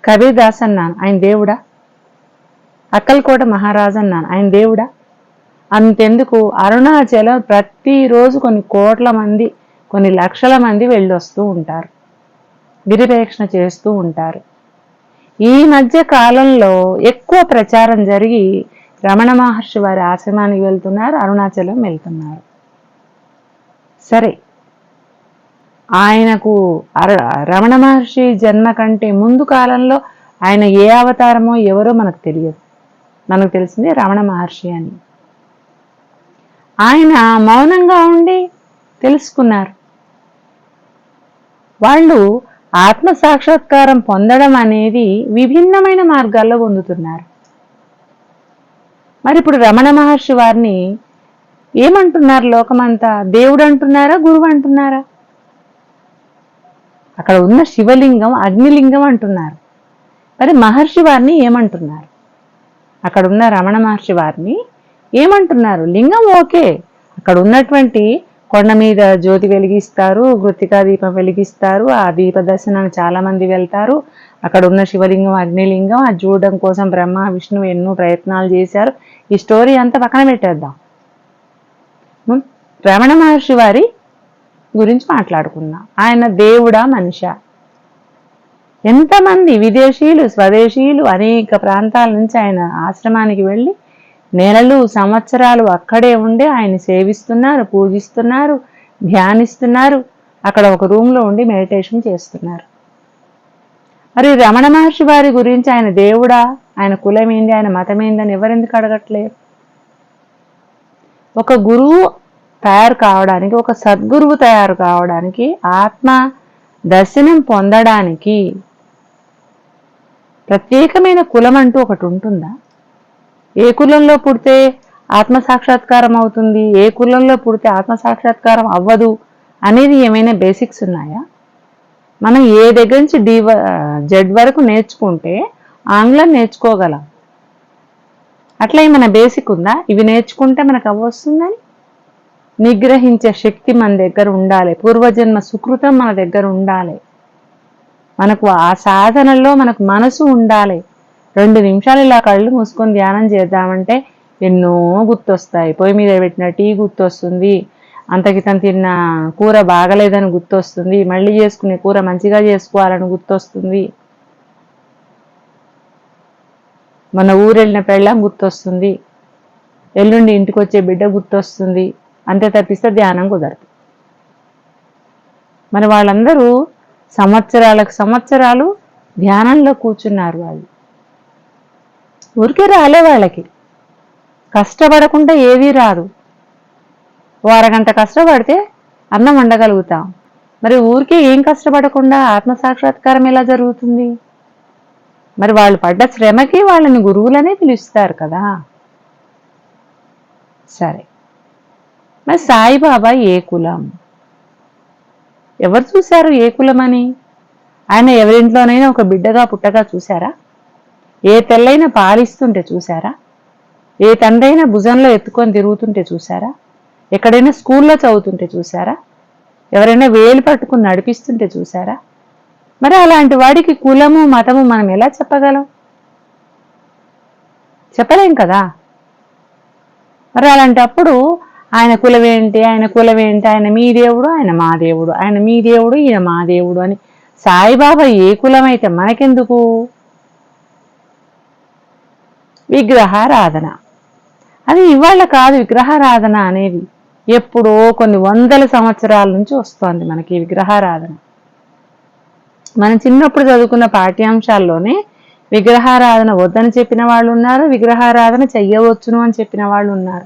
కబీర్ దాస్ అన్నాను, ఆయన దేవుడా? అక్కల్కోట మహారాజు అన్నాను, ఆయన దేవుడా? అంతెందుకు అరుణాచలం ప్రతిరోజు కొన్ని కోట్ల మంది, కొన్ని లక్షల మంది వెళ్ళొస్తూ ఉంటారు, గిరిప్రదక్షిణ చేస్తూ ఉంటారు. ఈ మధ్య కాలంలో ఎక్కువ ప్రచారం జరిగి రమణ మహర్షి వారి ఆశ్రమానికి వెళ్తున్నారు, అరుణాచలం వెళ్తున్నారు. సరే, ఆయనకు రమణ మహర్షి జన్మ కంటే ముందు కాలంలో ఆయన ఏ అవతారమో ఎవరో మనకు తెలియదు. మనకు తెలిసింది రమణ మహర్షి అని. ఆయన మౌనంగా ఉండి తెలుసుకున్నారు. వాళ్ళు ఆత్మ సాక్షాత్కారం పొందడం అనేది విభిన్నమైన మార్గాల్లో పొందుతున్నారు. మరి ఇప్పుడు రమణ మహర్షి వారిని ఏమంటున్నారు లోకమంతా? దేవుడు అంటున్నారా, గురువు అంటున్నారా? అక్కడ ఉన్న శివలింగం అగ్నిలింగం అంటున్నారు. మరి మహర్షి వారిని ఏమంటున్నారు? అక్కడ ఉన్న రమణ మహర్షి వారిని ఏమంటున్నారు? లింగం ఓకే, అక్కడ ఉన్నటువంటి కొండ మీద జ్యోతి వెలిగిస్తారు, కృత్తికా దీపం వెలిగిస్తారు, ఆ దీప దర్శనానికి చాలా మంది వెళ్తారు. అక్కడ ఉన్న శివలింగం అగ్నిలింగం అది చూడడం కోసం బ్రహ్మ విష్ణువు ఎన్నో ప్రయత్నాలు చేశారు. ఈ స్టోరీ అంతా పక్కన పెట్టేద్దాం. రమణ మహర్షి వారి గురించి మాట్లాడుకుందాం. ఆయన దేవుడా మనిషా? ఎంతమంది విదేశీయులు స్వదేశీయులు అనేక ప్రాంతాల నుంచి ఆయన ఆశ్రమానికి వెళ్ళి నెలలు సంవత్సరాలు అక్కడే ఉండి ఆయన సేవిస్తున్నారు, పూజిస్తున్నారు, ధ్యానిస్తున్నారు. అక్కడ ఒక రూమ్లో ఉండి మెడిటేషన్ చేస్తున్నారు. మరి రమణ మహర్షి వారి గురించి ఆయన దేవుడా, ఆయన కులం ఏంది, ఆయన మతం ఏందని ఎవరెందుకు అడగట్లేరు? ఒక గురువు తయారు కావడానికి, ఒక సద్గురువు తయారు కావడానికి, ఆత్మ దర్శనం పొందడానికి ప్రత్యేకమైన కులం అంటూ ఒకటి ఉంటుందా? ఏ కులంలో పుడితే ఆత్మసాక్షాత్కారం అవుతుంది, ఏ కులంలో పుడితే ఆత్మసాక్షాత్కారం అవ్వదు అనేది ఏమైనా బేసిక్స్ ఉన్నాయా? మనం ఏ దగ్గర నుంచి జెడ్ వరకు నేర్చుకుంటే ఆంగ్లం నేర్చుకోగలం. అట్లా ఏమైనా బేసిక్ ఉందా? ఇవి నేర్చుకుంటే మనకు అవ్వొస్తుందని? నిగ్రహించే శక్తి మన దగ్గర ఉండాలి, పూర్వజన్మ సుకృతం మన దగ్గర ఉండాలి, మనకు ఆ సాధనలో మనకు మనసు ఉండాలి. 2 నిమిషాలు ఇలా కళ్ళు మూసుకొని ధ్యానం చేద్దామంటే ఎన్నో గుర్తొస్తాయి. పొయ్యి మీద పెట్టిన టీ గుర్తొస్తుంది, అంతకితం తిన్న కూర బాగలేదని గుర్తొస్తుంది, మళ్ళీ చేసుకునే కూర మంచిగా చేసుకోవాలని గుర్తొస్తుంది, మన ఊరెళ్ళిన పెళ్ళాం గుర్తొస్తుంది, ఎల్లుండి ఇంటికి వచ్చే బిడ్డ గుర్తొస్తుంది. అంతే తప్పిస్తే ధ్యానం కుదరదు. మరి వాళ్ళందరూ సంవత్సరాలకు సంవత్సరాలు ధ్యానంలో కూర్చున్నారు. వాళ్ళు ఊరికే రాలే, వాళ్ళకి కష్టపడకుండా ఏదీ రాదు. ఓ అరగంట కష్టపడితే అన్నం వండగలుగుతాం. మరి ఊరికే ఏం కష్టపడకుండా ఆత్మసాక్షాత్కారం ఎలా జరుగుతుంది? మరి వాళ్ళు పడ్డ శ్రమకి వాళ్ళని గురువులనే పిలుస్తారు కదా. సరే, మరి సాయిబాబా ఏ కులం? ఎవరు చూశారు ఏ కులమని? ఆయన ఎవరింట్లోనైనా ఒక బిడ్డగా పుట్టగా చూశారా? ఏ తెల్లైనా పాలిస్తుంటే చూశారా? ఏ తండ్రైనా భుజంలో ఎత్తుకొని తిరుగుతుంటే చూశారా? ఎక్కడైనా స్కూల్లో చదువుతుంటే చూశారా? ఎవరైనా వేలు పట్టుకుని నడిపిస్తుంటే చూశారా? మరి అలాంటి వాడికి కులము మతము మనం ఎలా చెప్పగలం? చెప్పలేం కదా. మరి అలాంటప్పుడు ఆయన కులమేంటి, ఆయన కులమేంటి, ఆయన మీ దేవుడు, ఆయన మా దేవుడు, ఆయన మీ దేవుడు, ఈయన మా దేవుడు అని సాయిబాబా ఏ కులమైతే మనకెందుకు? విగ్రహారాధన అది ఇవాళ కాదు. విగ్రహారాధన అనేది ఎప్పుడో కొన్ని వందల సంవత్సరాల నుంచి వస్తోంది మనకి విగ్రహారాధన. మనం చిన్నప్పుడు చదువుకున్న పాఠ్యాంశాల్లోనే విగ్రహారాధన వద్దని చెప్పిన వాళ్ళు ఉన్నారు, విగ్రహారాధన చెయ్యవచ్చును అని చెప్పిన వాళ్ళు ఉన్నారు.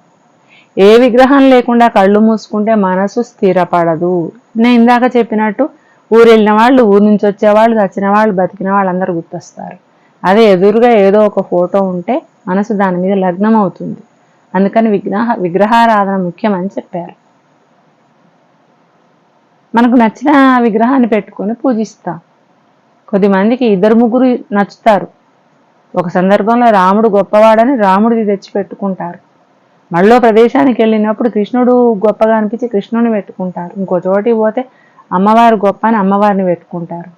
ఏ విగ్రహం లేకుండా కళ్ళు మూసుకుంటే మనసు స్థిరపడదు. నేను ఇందాక చెప్పినట్టు ఊరు వెళ్ళిన వాళ్ళు, ఊరు నుంచి వచ్చేవాళ్ళు, చచ్చిన వాళ్ళు, బతికిన వాళ్ళందరూ గుర్తొస్తారు. అదే ఎదురుగా ఏదో ఒక ఫోటో ఉంటే మనసు దాని మీద లగ్నం అవుతుంది. అందుకని విగ్రహారాధన ముఖ్యమని చెప్పారు. మనకు నచ్చిన విగ్రహాన్ని పెట్టుకొని పూజిస్తాం. కొద్దిమందికి ఇద్దరు ముగ్గురు నచ్చుతారు. ఒక సందర్భంలో రాముడు గొప్పవాడని రాముడిది తెచ్చి పెట్టుకుంటారు. మళ్ళీ ప్రదేశానికి వెళ్ళినప్పుడు కృష్ణుడు గొప్పగా అనిపించి కృష్ణుని పెట్టుకుంటారు. ఇంకో చోటికి పోతే అమ్మవారు గొప్ప అని అమ్మవారిని పెట్టుకుంటారు.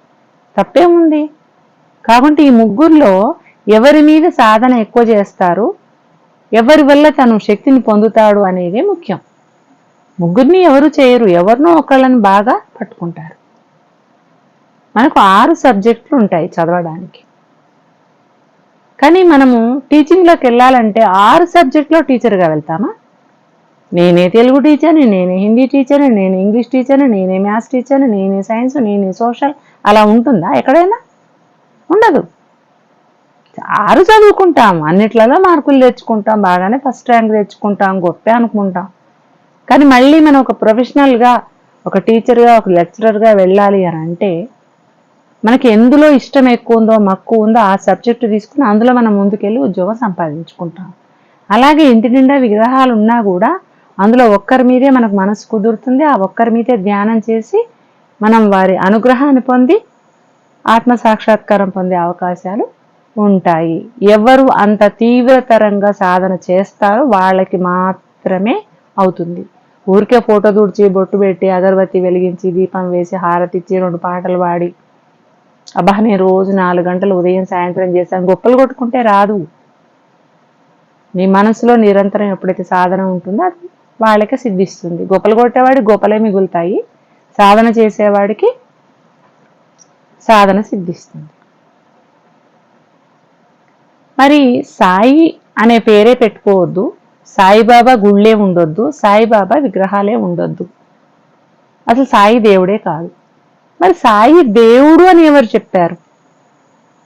తప్పేముంది? కాబట్టి ఈ ముగ్గురులో ఎవరి మీద సాధన ఎక్కువ చేస్తారు, ఎవరి వల్ల తను శక్తిని పొందుతాడు అనేది ముఖ్యం. ముగ్గురిని ఎవరు చేయరు, ఎవరినో ఒకళ్ళని బాగా పట్టుకుంటారు. మనకు 6 సబ్జెక్టులు ఉంటాయి చదవడానికి. కానీ మనము టీచింగ్లోకి వెళ్ళాలంటే 6 సబ్జెక్టులో టీచర్గా వెళ్తామా? నేనే తెలుగు టీచర్ని, నేనే హిందీ టీచర్ని, నేనే ఇంగ్లీష్ టీచర్ని, నేనే మ్యాథ్స్ టీచర్ని, నేనే సైన్స్, నేనే సోషల్, అలా ఉంటుందా ఎక్కడైనా? ఉండదు. 6 చదువుకుంటాం, అన్నిట్లలో మార్కులు తెచ్చుకుంటాం, బాగానే ఫస్ట్ ర్యాంక్ తెచ్చుకుంటాం, గొప్ప అనుకుంటాం. కానీ మళ్ళీ మనం ఒక ప్రొఫెషనల్గా, ఒక టీచర్గా, ఒక లెక్చరర్గా వెళ్ళాలి అని అంటే మనకి ఎందులో ఇష్టం ఎక్కువ ఉందో, మక్కువ ఉందో ఆ సబ్జెక్టు తీసుకుని అందులో మనం ముందుకెళ్ళి ఉద్యోగం సంపాదించుకుంటాం. అలాగే ఇంటి నిండా విగ్రహాలు ఉన్నా కూడా అందులో ఒక్కరి మీదే మనకు మనసు కుదురుతుంది. ఆ ఒక్కరి మీదే ధ్యానం చేసి మనం వారి అనుగ్రహాన్ని పొంది ఆత్మసాక్షాత్కారం పొందే అవకాశాలు ఉంటాయి. ఎవరు అంత తీవ్రతరంగా సాధన చేస్తారో వాళ్ళకి మాత్రమే అవుతుంది. ఊరికే ఫోటో తుడిచి, బొట్టు పెట్టి, అగరబత్తి వెలిగించి, దీపం వేసి, హారతిచ్చి, 2 పాటలు పాడి, అబ్బా నేను రోజు 4 గంటలు ఉదయం సాయంత్రం చేశాను, గొప్పలు కొట్టుకుంటే రాదు. నీ మనసులో నిరంతరం ఎప్పుడైతే సాధన ఉంటుందో అది వాళ్ళకే సిద్ధిస్తుంది. గొప్పలు కొట్టేవాడికి గొప్పలే మిగులుతాయి, సాధన చేసేవాడికి సాధన సిద్ధిస్తుంది. మరి సాయి అనే పేరే పెట్టుకోవద్దు, సాయిబాబా గుళ్ళే ఉండొద్దు, సాయిబాబా విగ్రహాలే ఉండొద్దు, అసలు సాయి దేవుడే కాదు. మరి సాయి దేవుడు అని ఎవరు చెప్పారు?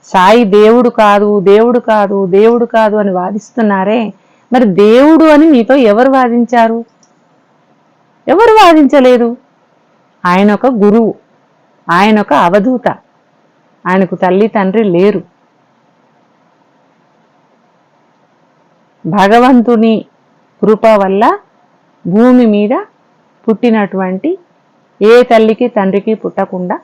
సాయి దేవుడు కాదు, దేవుడు కాదు, దేవుడు కాదు అని వాదిస్తున్నారే, మరి దేవుడు అని నీతో ఎవరు వాదించారు? ఎవరు వాదించలేదు. ఆయన ఒక గురువు, ఆయన ఒక అవధూత, ఆయనకు తల్లి తండ్రి లేరు. భగవంతుని కృప వల్ల భూమి మీద పుట్టినటువంటి ఏ తల్లికి తండ్రికి పుట్టకుండా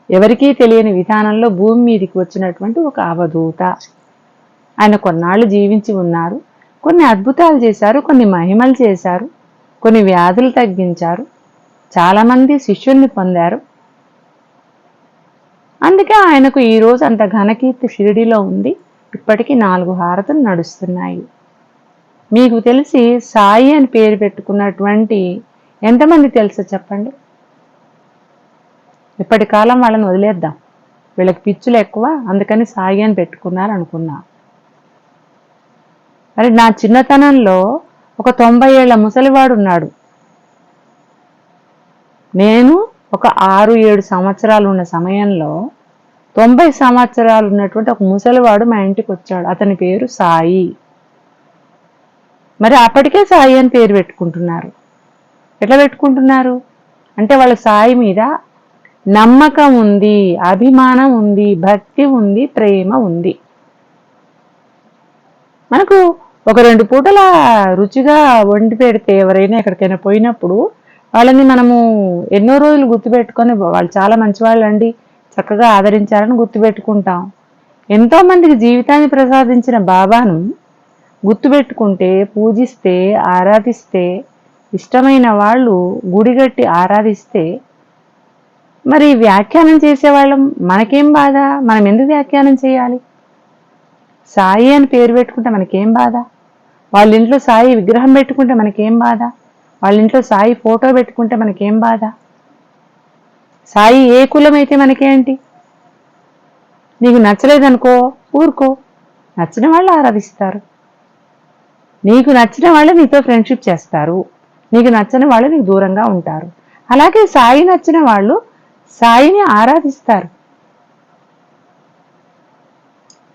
ఎవరికీ తెలియని విధానంలో భూమి మీదకి వచ్చినటువంటి ఒక అవధూత. ఆయన కొన్నాళ్ళు జీవించి ఉన్నారు, కొన్ని అద్భుతాలు చేశారు, కొన్ని మహిమలు చేశారు, కొన్ని వ్యాధులు తగ్గించారు, చాలామంది శిష్యుల్ని పొందారు. అందుకే ఆయనకు ఈరోజు అంత ఘనకీర్తి షిరిడిలో ఉంది. ఇప్పటికీ 4 హారతులు నడుస్తున్నాయి. మీకు తెలిసి సాయి అని పేరు పెట్టుకున్నటువంటి ఎంతమంది తెలుసో చెప్పండి? ఇప్పటి కాలం వాళ్ళని వదిలేద్దాం, వీళ్ళకి పిచ్చులు ఎక్కువ, అందుకని సాయి అని పెట్టుకున్నారు అనుకున్నా. మరి నా చిన్నతనంలో ఒక 90 ఏళ్ల ముసలివాడు ఉన్నాడు. నేను ఒక 6-7 సంవత్సరాలు ఉన్న సమయంలో 90 సంవత్సరాలు ఉన్నటువంటి ఒక ముసలివాడు మా ఇంటికి వచ్చాడు. అతని పేరు సాయి. మరి అప్పటికే సాయి అని పేరు పెట్టుకుంటున్నారు. ఎట్లా పెట్టుకుంటున్నారు అంటే వాళ్ళ సాయి మీద నమ్మకం ఉంది, అభిమానం ఉంది, భక్తి ఉంది, ప్రేమ ఉంది. మనకు ఒక 2 పూటల రుచిగా వండి పెడితే ఎవరైనా ఎక్కడికైనా పోయినప్పుడు వాళ్ళని మనము ఎన్నో రోజులు గుర్తుపెట్టుకొని వాళ్ళు చాలా మంచివాళ్ళండి, చక్కగా ఆదరించాలని గుర్తుపెట్టుకుంటాం. ఎంతో మందికి జీవితాన్ని ప్రసాదించిన బాబాను గుర్తుపెట్టుకుంటే, పూజిస్తే, ఆరాధిస్తే, ఇష్టమైన వాళ్ళు గుడిగట్టి ఆరాధిస్తే, మరి వ్యాఖ్యానం చేసేవాళ్ళం మనకేం బాధ? మనం ఎందుకు వ్యాఖ్యానం చేయాలి? సాయి అని పేరు పెట్టుకుంటే మనకేం బాధ? వాళ్ళ ఇంట్లో సాయి విగ్రహం పెట్టుకుంటే మనకేం బాధ? వాళ్ళ ఇంట్లో సాయి ఫోటో పెట్టుకుంటే మనకేం బాధ? సాయి ఏ కులం అయితే మనకేంటి? నీకు నచ్చలేదనుకో ఊరుకో, నచ్చిన వాళ్ళు ఆరాధిస్తారు. నీకు నచ్చిన వాళ్ళు నీతో ఫ్రెండ్షిప్ చేస్తారు, నీకు నచ్చని వాళ్ళు నీకు దూరంగా ఉంటారు. అలాగే సాయి నచ్చిన వాళ్ళు సాయిని ఆరాధిస్తారు.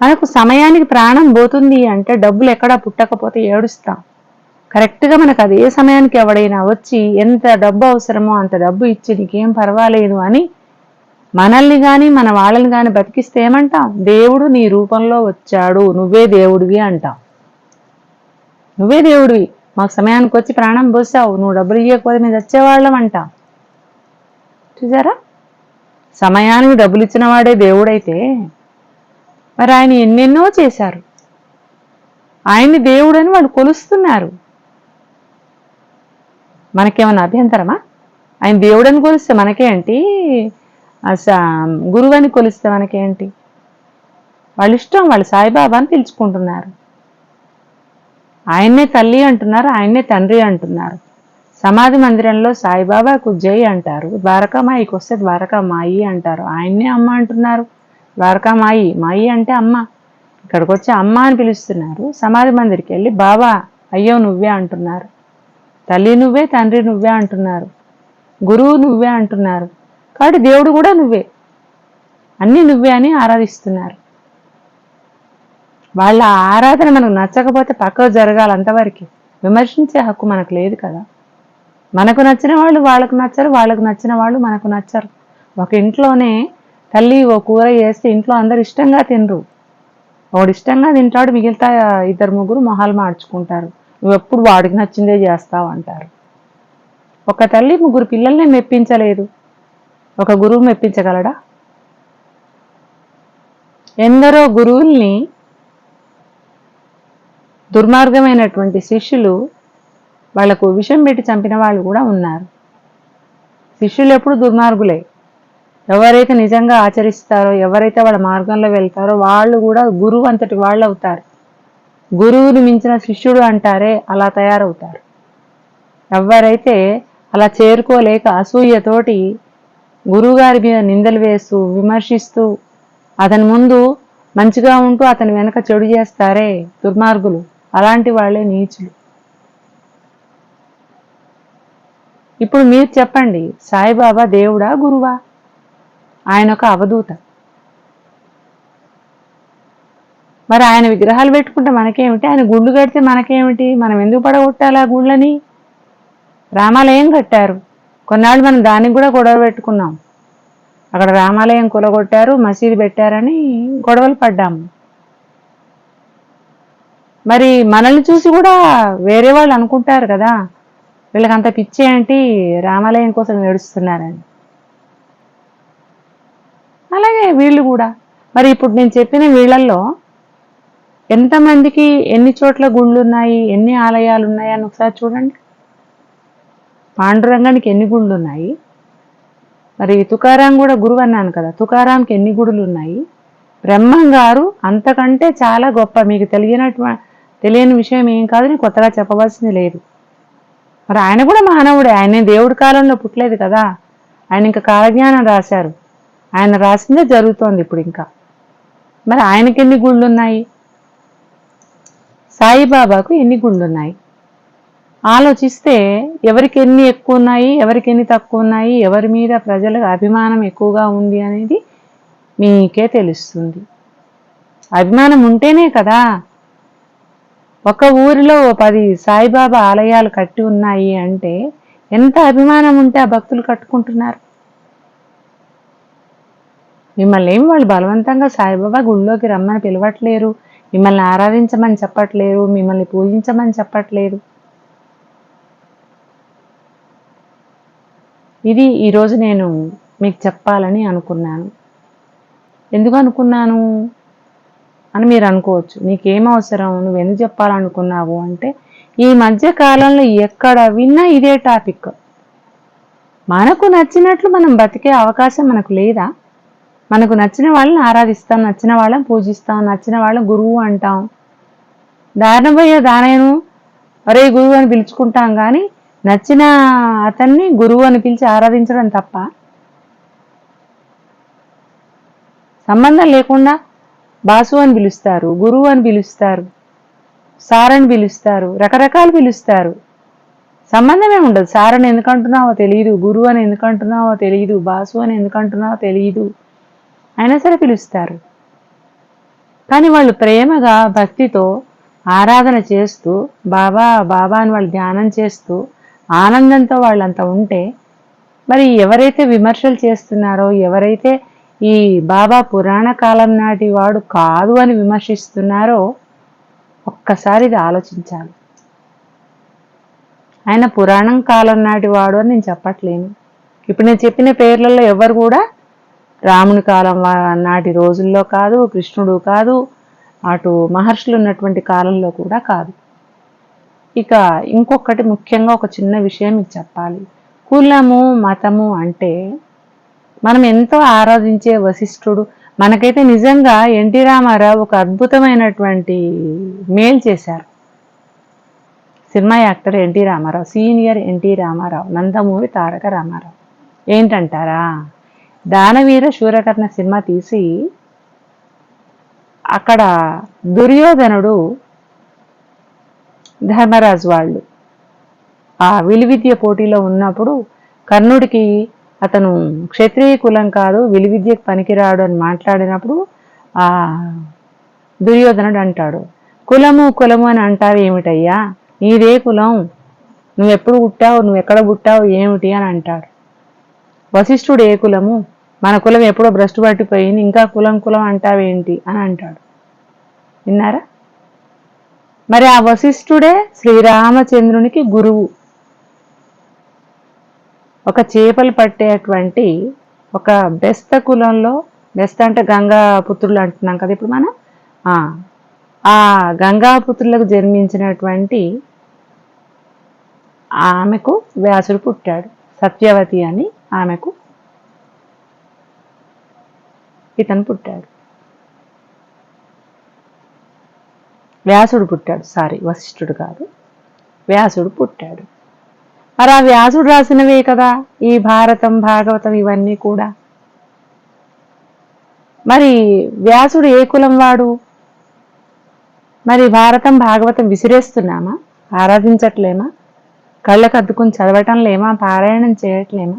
మనకు సమయానికి ప్రాణం పోతుంది అంటే డబ్బులు ఎక్కడా పుట్టకపోతే ఏడుస్తాం. కరెక్ట్గా మనకు అదే సమయానికి ఎవడైనా వచ్చి ఎంత డబ్బు అవసరమో అంత డబ్బు ఇచ్చి నీకేం పర్వాలేదు అని మనల్ని కానీ మన వాళ్ళని కానీ బతికిస్తే ఏమంటాం? దేవుడు నీ రూపంలో వచ్చాడు, నువ్వే దేవుడివి అంటాం. నువ్వే దేవుడివి, మాకు సమయానికి వచ్చి ప్రాణం పోసావు, నువ్వు డబ్బులు ఇవ్వకపోతే మేము వచ్చేవాళ్ళం అంటాం. చూసారా, సమయానికి డబ్బులు ఇచ్చిన వాడే దేవుడైతే మరి ఆయన ఎన్నెన్నో చేశారు. ఆయన్ని దేవుడని వాళ్ళు కొలుస్తున్నారు. మనకేమన్నా అభ్యంతరమా? ఆయన దేవుడని కొలిస్తే మనకేంటి, గురువని కొలిస్తే మనకేంటి? వాళ్ళ ఇష్టం, వాళ్ళు సాయిబాబాని పిలుచుకుంటున్నారు. ఆయన్నే తల్లి అంటున్నారు, ఆయన్నే తండ్రి అంటున్నారు. సమాధి మందిరంలో సాయిబాబాకు జై అంటారు, ద్వారకామాయికి వస్తే ద్వారకామాయి అంటారు. ఆయన్నే అమ్మ అంటున్నారు, ద్వారకామాయి, మాయి అంటే అమ్మ. ఇక్కడికి వచ్చి అమ్మ అని పిలుస్తున్నారు. సమాధి మందిరికి వెళ్ళి బాబా అయ్యో నువ్వే అంటున్నారు. తల్లి నువ్వే, తండ్రి నువ్వే అంటున్నారు, గురువు నువ్వే అంటున్నారు. కాబట్టి దేవుడు కూడా నువ్వే, అన్నీ నువ్వే అని ఆరాధిస్తున్నారు. వాళ్ళ ఆరాధన మనకు నచ్చకపోతే పక్కకు జరగాలి, అంతవరకు విమర్శించే హక్కు మనకు లేదు కదా. మనకు నచ్చిన వాళ్ళు వాళ్ళకు నచ్చరు, వాళ్ళకు నచ్చిన వాళ్ళు మనకు నచ్చరు. ఒక ఇంట్లోనే తల్లి ఓ కూర చేస్తే ఇంట్లో అందరు ఇష్టంగా తినరు. వాడు ఇష్టంగా తింటాడు, మిగతా 2-3 మొహాలు మార్చుకుంటారు. నువ్వు ఎప్పుడు వాడికి నచ్చిందే చేస్తావు అంటారు. ఒక తల్లి 3 పిల్లల్ని మెప్పించలేదు, ఒక గురువు మెప్పించగలడా? ఎందరో గురువుల్ని దుర్మార్గమైనటువంటి శిష్యులు వాళ్లకు విషం పెట్టి చంపిన వాళ్ళు కూడా ఉన్నారు. శిష్యులు ఎప్పుడు దుర్మార్గులే. ఎవరైతే నిజంగా ఆచరిస్తారో, ఎవరైతే వాళ్ళ మార్గంలో వెళ్తారో వాళ్ళు కూడా గురువు అంతటి వాళ్ళు అవుతారు. గురువుని మించిన శిష్యుడు అంటారే, అలా తయారవుతారు. ఎవరైతే అలా చేరుకోలేక అసూయతోటి గురువుగారి మీద నిందలు వేస్తూ విమర్శిస్తూ అతని ముందు మంచిగా ఉంటూ అతని వెనక చెడు చేస్తారే దుర్మార్గులు, అలాంటి వాళ్ళే నీచులు. ఇప్పుడు మీరు చెప్పండి, సాయిబాబా దేవుడా గురువా? ఆయన ఒక అవధూత. మరి ఆయన విగ్రహాలు పెట్టుకుంటే మనకేమిటి, ఆయన గుళ్ళు కడితే మనకేమిటి? మనం ఎందుకు పడగొట్టాలి ఆ గుళ్ళని? రామాలయం కట్టారు, కొన్నాళ్ళు మనం దానికి కూడా గొడవ పెట్టుకున్నాం. అక్కడ రామాలయం కూలగొట్టారు, మసీదు పెట్టారని గొడవలు పడ్డాము. మరి మనల్ని చూసి కూడా వేరే వాళ్ళు అనుకుంటారు కదా, వీళ్ళకి అంత పిచ్చి ఏంటి, రామాలయం కోసం ఏడుస్తున్నారని. అలాగే వీళ్ళు కూడా. మరి ఇప్పుడు నేను చెప్పిన వీళ్ళల్లో ఎంతమందికి ఎన్ని చోట్ల గుళ్ళు ఉన్నాయి, ఎన్ని ఆలయాలు ఉన్నాయి అని ఒకసారి చూడండి. పాండురంగానికి ఎన్ని గుళ్ళు ఉన్నాయి? మరి తుకారాం కూడా గురువు అన్నాను కదా, తుకారాంకి ఎన్ని గుడులు ఉన్నాయి? బ్రహ్మం గారు అంతకంటే చాలా గొప్ప. మీకు తెలియని విషయం ఏం కాదు, నేను కొత్తగా చెప్పవలసింది లేదు. మరి ఆయన కూడా మానవుడే, ఆయన దేవుడి కాలంలో పుట్టలేదు కదా. ఆయన ఇంకా కాలజ్ఞానం రాశారు, ఆయన రాసిందే జరుగుతోంది ఇప్పుడు ఇంకా. మరి ఆయనకి ఎన్ని గుళ్ళు ఉన్నాయి? సాయిబాబాకు ఎన్ని గుళ్ళు ఉన్నాయి? ఆలోచిస్తే ఎవరికి ఎన్ని ఎక్కువ ఉన్నాయి, ఎవరికి ఎన్ని తక్కువ ఉన్నాయి, ఎవరి మీద ప్రజలకు అభిమానం ఎక్కువగా ఉంది అనేది మీకే తెలుస్తుంది. అభిమానం ఉంటేనే కదా ఒక ఊరిలో 10 సాయిబాబా ఆలయాలు కట్టి ఉన్నాయి అంటే ఎంత అభిమానం ఉంటే ఆ భక్తులు కట్టుకుంటున్నారు. మిమ్మల్ని ఏమి వాళ్ళు బలవంతంగా సాయిబాబా గుళ్ళోకి రమ్మని పిలవట్లేరు, మిమ్మల్ని ఆరాధించమని చెప్పట్లేరు, మిమ్మల్ని పూజించమని చెప్పట్లేదు. ఇది ఈరోజు నేను మీకు చెప్పాలని అనుకున్నాను. ఎందుకు అనుకున్నాను అని మీరు అనుకోవచ్చు. నీకేం అవసరం, నువ్వు ఎందుకు చెప్పాలనుకున్నావు అంటే, ఈ మధ్య కాలంలో ఎక్కడ విన్నా ఇదే టాపిక్. మనకు నచ్చినట్లు మనం బతికే అవకాశం మనకు లేదా? మనకు నచ్చిన వాళ్ళని ఆరాధిస్తాం, నచ్చిన వాళ్ళని పూజిస్తాం, నచ్చిన వాళ్ళని గురువు అంటాం. దానబోయే దానయ్యను ఒరే గురువు అని పిలుచుకుంటాం, కానీ నచ్చిన అతన్ని గురువు అని పిలిచి ఆరాధించడం తప్ప. సంబంధం లేకుండా బాసు అని పిలుస్తారు, గురువు అని పిలుస్తారు, సార్ అని పిలుస్తారు, రకరకాలు పిలుస్తారు. సంబంధమే ఉండదు. సార్ అని ఎందుకంటున్నావో తెలియదు, గురువు అని ఎందుకంటున్నావో తెలియదు, బాసు అని ఎందుకంటున్నావో తెలియదు, అయినా సరే పిలుస్తారు. కానీ వాళ్ళు ప్రేమగా భక్తితో ఆరాధన చేస్తూ బాబా బాబా అని వాళ్ళు ధ్యానం చేస్తూ ఆనందంతో వాళ్ళంతా ఉంటే, మరి ఎవరైతే విమర్శలు చేస్తున్నారో, ఎవరైతే ఈ బాబా పురాణ కాలం నాటి వాడు కాదు అని విమర్శిస్తున్నారో ఒక్కసారి ఇది ఆలోచించాలి. ఆయన పురాణం కాలం నాటి వాడు అని నేను చెప్పట్లేను. ఇప్పుడు నేను చెప్పిన పేర్లలో ఎవరు కూడా రాముని కాలం నాటి రోజుల్లో కాదు, కృష్ణుడు కాదు, అటు మహర్షులు ఉన్నటువంటి కాలంలో కూడా కాదు. ఇక ఇంకొకటి ముఖ్యంగా ఒక చిన్న విషయం మీకు చెప్పాలి. కులము మతము అంటే మనం ఎంతో ఆరాధించే వశిష్ఠుడు, మనకైతే నిజంగా ఎన్టీ రామారావు ఒక అద్భుతమైనటువంటి మేలు చేశారు. Cinema actor NT Ramarao, senior NT Ramarao, Nandamuri Taraka Ramarao. ఏంటంటారా, దానవీర శూరకర్ణ సినిమా తీసి అక్కడ దుర్యోధనుడు ధర్మరాజు వాళ్ళు ఆ విలువిద్య పోటీలో ఉన్నప్పుడు కర్ణుడికి అతను క్షత్రియ కులం కాదు, విలువిద్యకు పనికిరాడు అని మాట్లాడినప్పుడు ఆ దుర్యోధనుడు అంటాడు, కులము కులము అని అంటావు ఏమిటయ్యా, నీదే కులం, నువ్వెప్పుడు పుట్టావు, నువ్వెక్కడ పుట్టావు ఏమిటి అని అంటాడు. వశిష్ఠుడు ఏ కులము, మన కులం ఎప్పుడో భ్రష్టు పట్టిపోయింది, ఇంకా కులం కులం అంటావేంటి అని అంటాడు. విన్నారా? మరి ఆ వశిష్ఠుడే శ్రీరామచంద్రునికి గురువు. ఒక చేపలు పట్టేటువంటి ఒక బెస్త కులంలో, బెస్త అంటే గంగా పుత్రులు అంటున్నాం కదా ఇప్పుడు మనం, ఆ గంగాపుత్రులకు జన్మించినటువంటి ఆమెకు వ్యాసుడు పుట్టాడు. సత్యవతి అని ఆమెకు ఇతను పుట్టాడు, వ్యాసుడు పుట్టాడు. వశిష్ఠుడు కాదు, వ్యాసుడు పుట్టాడు. మరి ఆ వ్యాసుడు రాసినవే కదా ఈ భారతం భాగవతం ఇవన్నీ కూడా. మరి వ్యాసుడు ఏ కులం వాడు? మరి భారతం భాగవతం విసిరేస్తున్నామా, ఆరాధించట్లేమా, కళ్ళకు అద్దుకుని చదవటం లేమా, పారాయణం చేయట్లేమా?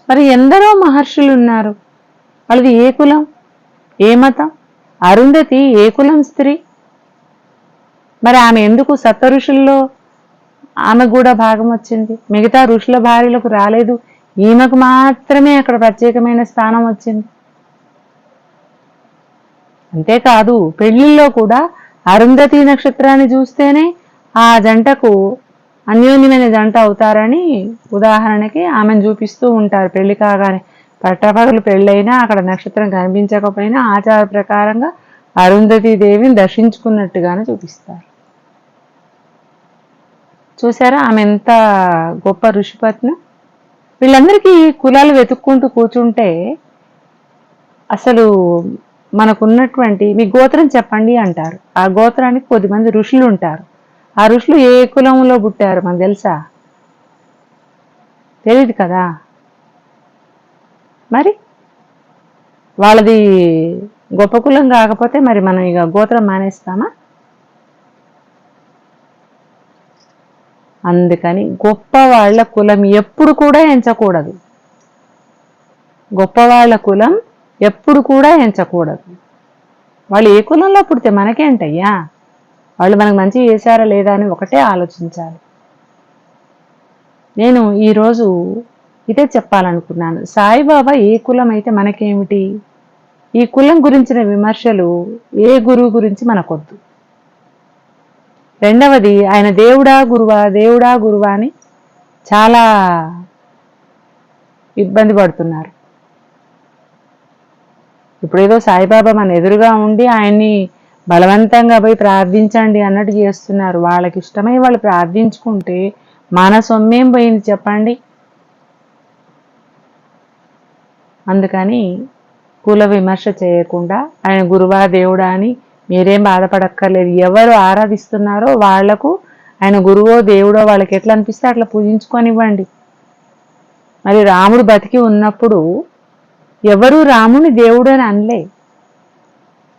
మరి ఎందరో మహర్షులు ఉన్నారు, వాళ్ళది ఏ కులం, ఏ మతం? అరుంధతి ఏ కులం స్త్రీ? మరి ఆమె ఎందుకు సప్త ఋషుల్లో ఆమె కూడా భాగం వచ్చింది, మిగతా ఋషుల భార్యలకు రాలేదు, ఈమెకు మాత్రమే అక్కడ ప్రత్యేకమైన స్థానం వచ్చింది. అంతేకాదు పెళ్లిల్లో కూడా అరుంధతి నక్షత్రాన్ని చూస్తేనే ఆ జంటకు అన్యోన్యమైన జంట అవుతారని ఉదాహరణకి ఆమెను చూపిస్తూ ఉంటారు. పెళ్లి కాగానే పట్టపగలు పెళ్ళైనా అక్కడ నక్షత్రం కనిపించకపోయినా ఆచార ప్రకారంగా అరుంధతీ దేవిని దర్శించుకున్నట్టుగానే చూపిస్తారు. చూసారా ఆమె ఎంత గొప్ప ఋషిపత్ని. వీళ్ళందరికీ కులాలు వెతుక్కుంటూ కూర్చుంటే అసలు మనకున్నటువంటి మీ గోత్రం చెప్పండి అంటారు. ఆ గోత్రానికి కొద్దిమంది ఋషులు ఉంటారు. ఆ ఋషులు ఏ కులంలో పుట్టారు మనకు తెలుసా? తెలియదు కదా. మరి వాళ్ళది గొప్ప కులం కాకపోతే మరి మనం ఇక గోత్రం మానేస్తామా? అందుకని గొప్ప వాళ్ళ కులం ఎప్పుడు కూడా ఎంచకూడదు. గొప్ప వాళ్ళ కులం ఎప్పుడు కూడా ఎంచకూడదు. వాళ్ళు ఏ కులంలో పుడితే మనకేంటయ్యా, వాళ్ళు మనకు మంచి చేశారా లేదా అని ఒకటే ఆలోచించాలి. నేను ఈరోజు ఇదే చెప్పాలనుకున్నాను. సాయిబాబా ఏ కులం అయితే మనకేమిటి, ఈ కులం గురించిన విమర్శలు ఏ గురువు గురించి మనకొద్దు. రెండవది, ఆయన దేవుడా గురువా అని చాలా ఇబ్బంది పడుతున్నారు. ఇప్పుడేదో సాయిబాబా మన ఎదురుగా ఉండి ఆయన్ని బలవంతంగా పోయి ప్రార్థించండి అన్నట్టు చేస్తున్నారు. వాళ్ళకి ఇష్టమై వాళ్ళు ప్రార్థించుకుంటే మన సొమ్మేం పోయింది చెప్పండి. అందుకని కుల విమర్శ చేయకుండా ఆయన గురువా దేవుడా అని మీరేం బాధపడక్కర్లేదు. ఎవరు ఆరాధిస్తున్నారో వాళ్లకు ఆయన గురువో దేవుడో వాళ్ళకి ఎట్లా అనిపిస్తే అట్లా పూజించుకొనివ్వండి. మరి రాముడు బతికి ఉన్నప్పుడు ఎవరు రాముని దేవుడు అని అనలే.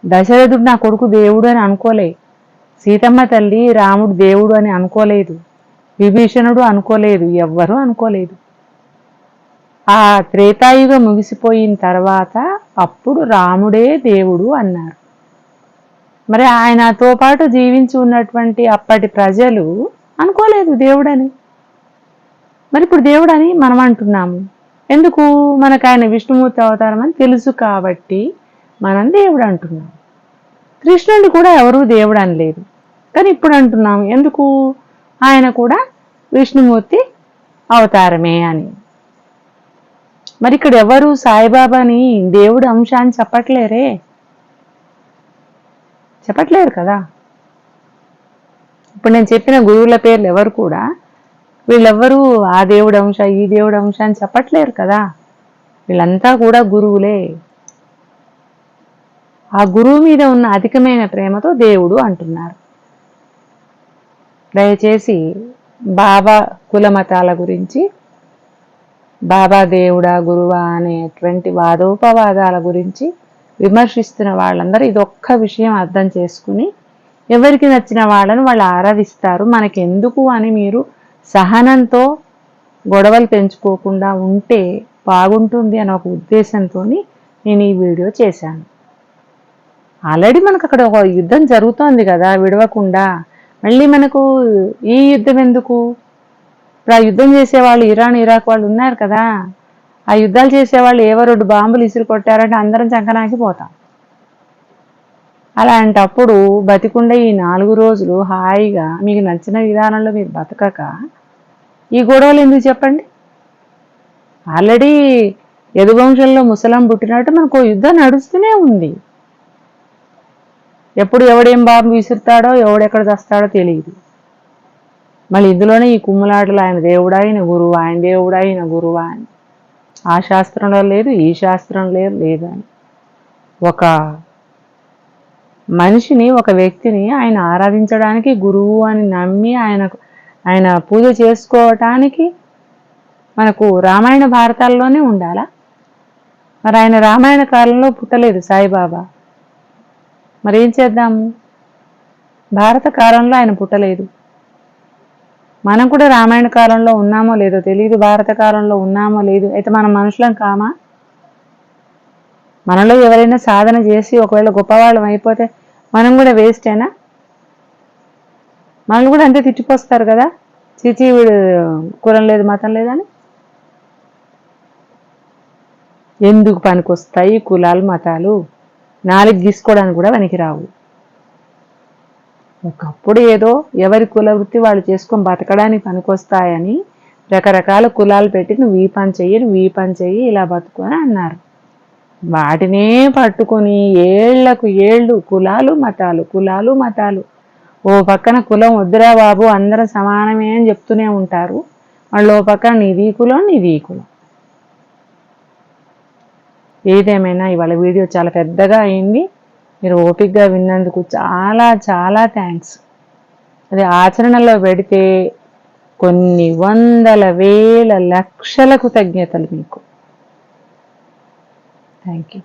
దశరథుడు నా కొడుకు దేవుడు అని అనుకోలే. సీతమ్మ తల్లి రాముడు దేవుడు అని అనుకోలేదు. విభీషణుడు అనుకోలేదు. ఎవ్వరూ అనుకోలేదు. ఆ త్రేతాయుగం ముగిసిపోయిన తర్వాత అప్పుడు రాముడే దేవుడు అన్నారు. మరి ఆయనతో పాటు జీవించి ఉన్నటువంటి అప్పటి ప్రజలు అనుకోలేదు దేవుడని. మరి ఇప్పుడు దేవుడని మనం అంటున్నాము. ఎందుకు? మనకు ఆయన విష్ణుమూర్తి అవతారం అని తెలుసు కాబట్టి మనం దేవుడు అంటున్నాం. కృష్ణుడి కూడా ఎవరూ దేవుడు అనలేదు, కానీ ఇప్పుడు అంటున్నాం. ఎందుకు? ఆయన కూడా విష్ణుమూర్తి అవతారమే అని. మరి ఇక్కడ ఎవరు సాయిబాబాని దేవుడు అంశాన్ని చెప్పట్లేరు కదా. ఇప్పుడు నేను చెప్పిన గురువుల పేర్లు ఎవరు కూడా వీళ్ళెవ్వరూ ఆ దేవుడు అంశ ఈ దేవుడు అంశ అని చెప్పట్లేరు కదా. వీళ్ళంతా కూడా గురువులే. ఆ గురువు మీద ఉన్న అధికమైన ప్రేమతో దేవుడు అంటున్నారు. దయచేసి బాబా కుల మతాల గురించి, బాబా దేవుడా గురువా అనేటువంటి వాదోపవాదాల గురించి విమర్శిస్తున్న వాళ్ళందరూ ఇదొక్క విషయం అర్థం చేసుకుని ఎవరికి నచ్చిన వాళ్ళను వాళ్ళు ఆరాధిస్తారు. మనకెందుకు అని మీరు సహనంతో గొడవలు పెంచుకోకుండా ఉంటే బాగుంటుంది అనే ఒక ఉద్దేశంతో నేను ఈ వీడియో చేశాను. ఆల్రెడీ మనకు అక్కడ ఒక యుద్ధం జరుగుతోంది కదా విడవకుండా. మళ్ళీ మనకు ఈ యుద్ధం ఎందుకు? ఇప్పుడు ఆ యుద్ధం చేసేవాళ్ళు ఇరాన్ ఇరాక్ వాళ్ళు ఉన్నారు కదా. ఆ యుద్ధాలు చేసేవాళ్ళు ఏవో 2 బాంబులు ఇసురు కొట్టారంటే అందరం చంకనాకిపోతాం. అలాంటప్పుడు బతికుండే ఈ 4 రోజులు హాయిగా మీకు నచ్చిన విధానంలో మీరు బతకక ఈ గొడవలు ఎందుకు చెప్పండి? ఆల్రెడీ యదువంశంలో ముసలం పుట్టినట్టు మనకు యుద్ధం నడుస్తూనే ఉంది. ఎప్పుడు ఎవడేం బాంబు విసురుతాడో ఎవడెక్కడ చస్తాడో తెలియదు. మళ్ళీ ఇందులోనే ఈ కుమ్ములాటలు ఆయన దేవుడా ఆయన గురువా, ఆయన దేవుడా ఆయన గురువా అని. ఆ శాస్త్రంలో లేదు, ఈ శాస్త్రం లేదు అని. ఒక మనిషిని, ఒక వ్యక్తిని ఆయన ఆరాధించడానికి, గురువు అని నమ్మి ఆయన పూజ చేసుకోవటానికి మనకు రామాయణ భారతాల్లోనే ఉండాలా? మరి ఆయన రామాయణ కాలంలో పుట్టలేదు సాయిబాబా. మరి ఏం చేద్దాము? భారత కాలంలో ఆయన పుట్టలేదు. మనం కూడా రామాయణ కాలంలో ఉన్నామో లేదో తెలియదు, భారత కాలంలో ఉన్నామో లేదు. అయితే మనం మనుషులం కామా? మనలో ఎవరైనా సాధన చేసి ఒకవేళ గొప్పవాళ్ళం అయిపోతే మనం కూడా వేస్టేనా? మనల్ని కూడా అంతే తిట్టిపోస్తారు కదా, చీచీ వీడు కులం లేదు మతం లేదని. ఎందుకు పనికొస్తాయి కులాలు మతాలు? నాలుగు గీసుకోవడానికి కూడా పనికిరావు. ఒకప్పుడు ఏదో ఎవరి కుల వృత్తి వాళ్ళు చేసుకొని బతకడానికి పనికొస్తాయని రకరకాల కులాలు పెట్టి నువ్వు ఈ పని చెయ్యి ఇలా బతుకొని అన్నారు. వాటినే పట్టుకొని ఏళ్లకు ఏళ్ళు కులాలు మతాలు. ఓ పక్కన కులం వద్దురా బాబు అందరం సమానమే అని చెప్తూనే ఉంటారు. మళ్ళీ ఓ పక్కన నీది కులం. ఏదేమైనా ఇవాళ వీడియో చాలా పెద్దగా అయింది. మీరు ఓపికగా విన్నందుకు చాలా చాలా థ్యాంక్స్. అది ఆచరణలో పెడితే కొన్ని వందల వేల లక్షలకు తగ్ఞతలు మీకు. Thank you.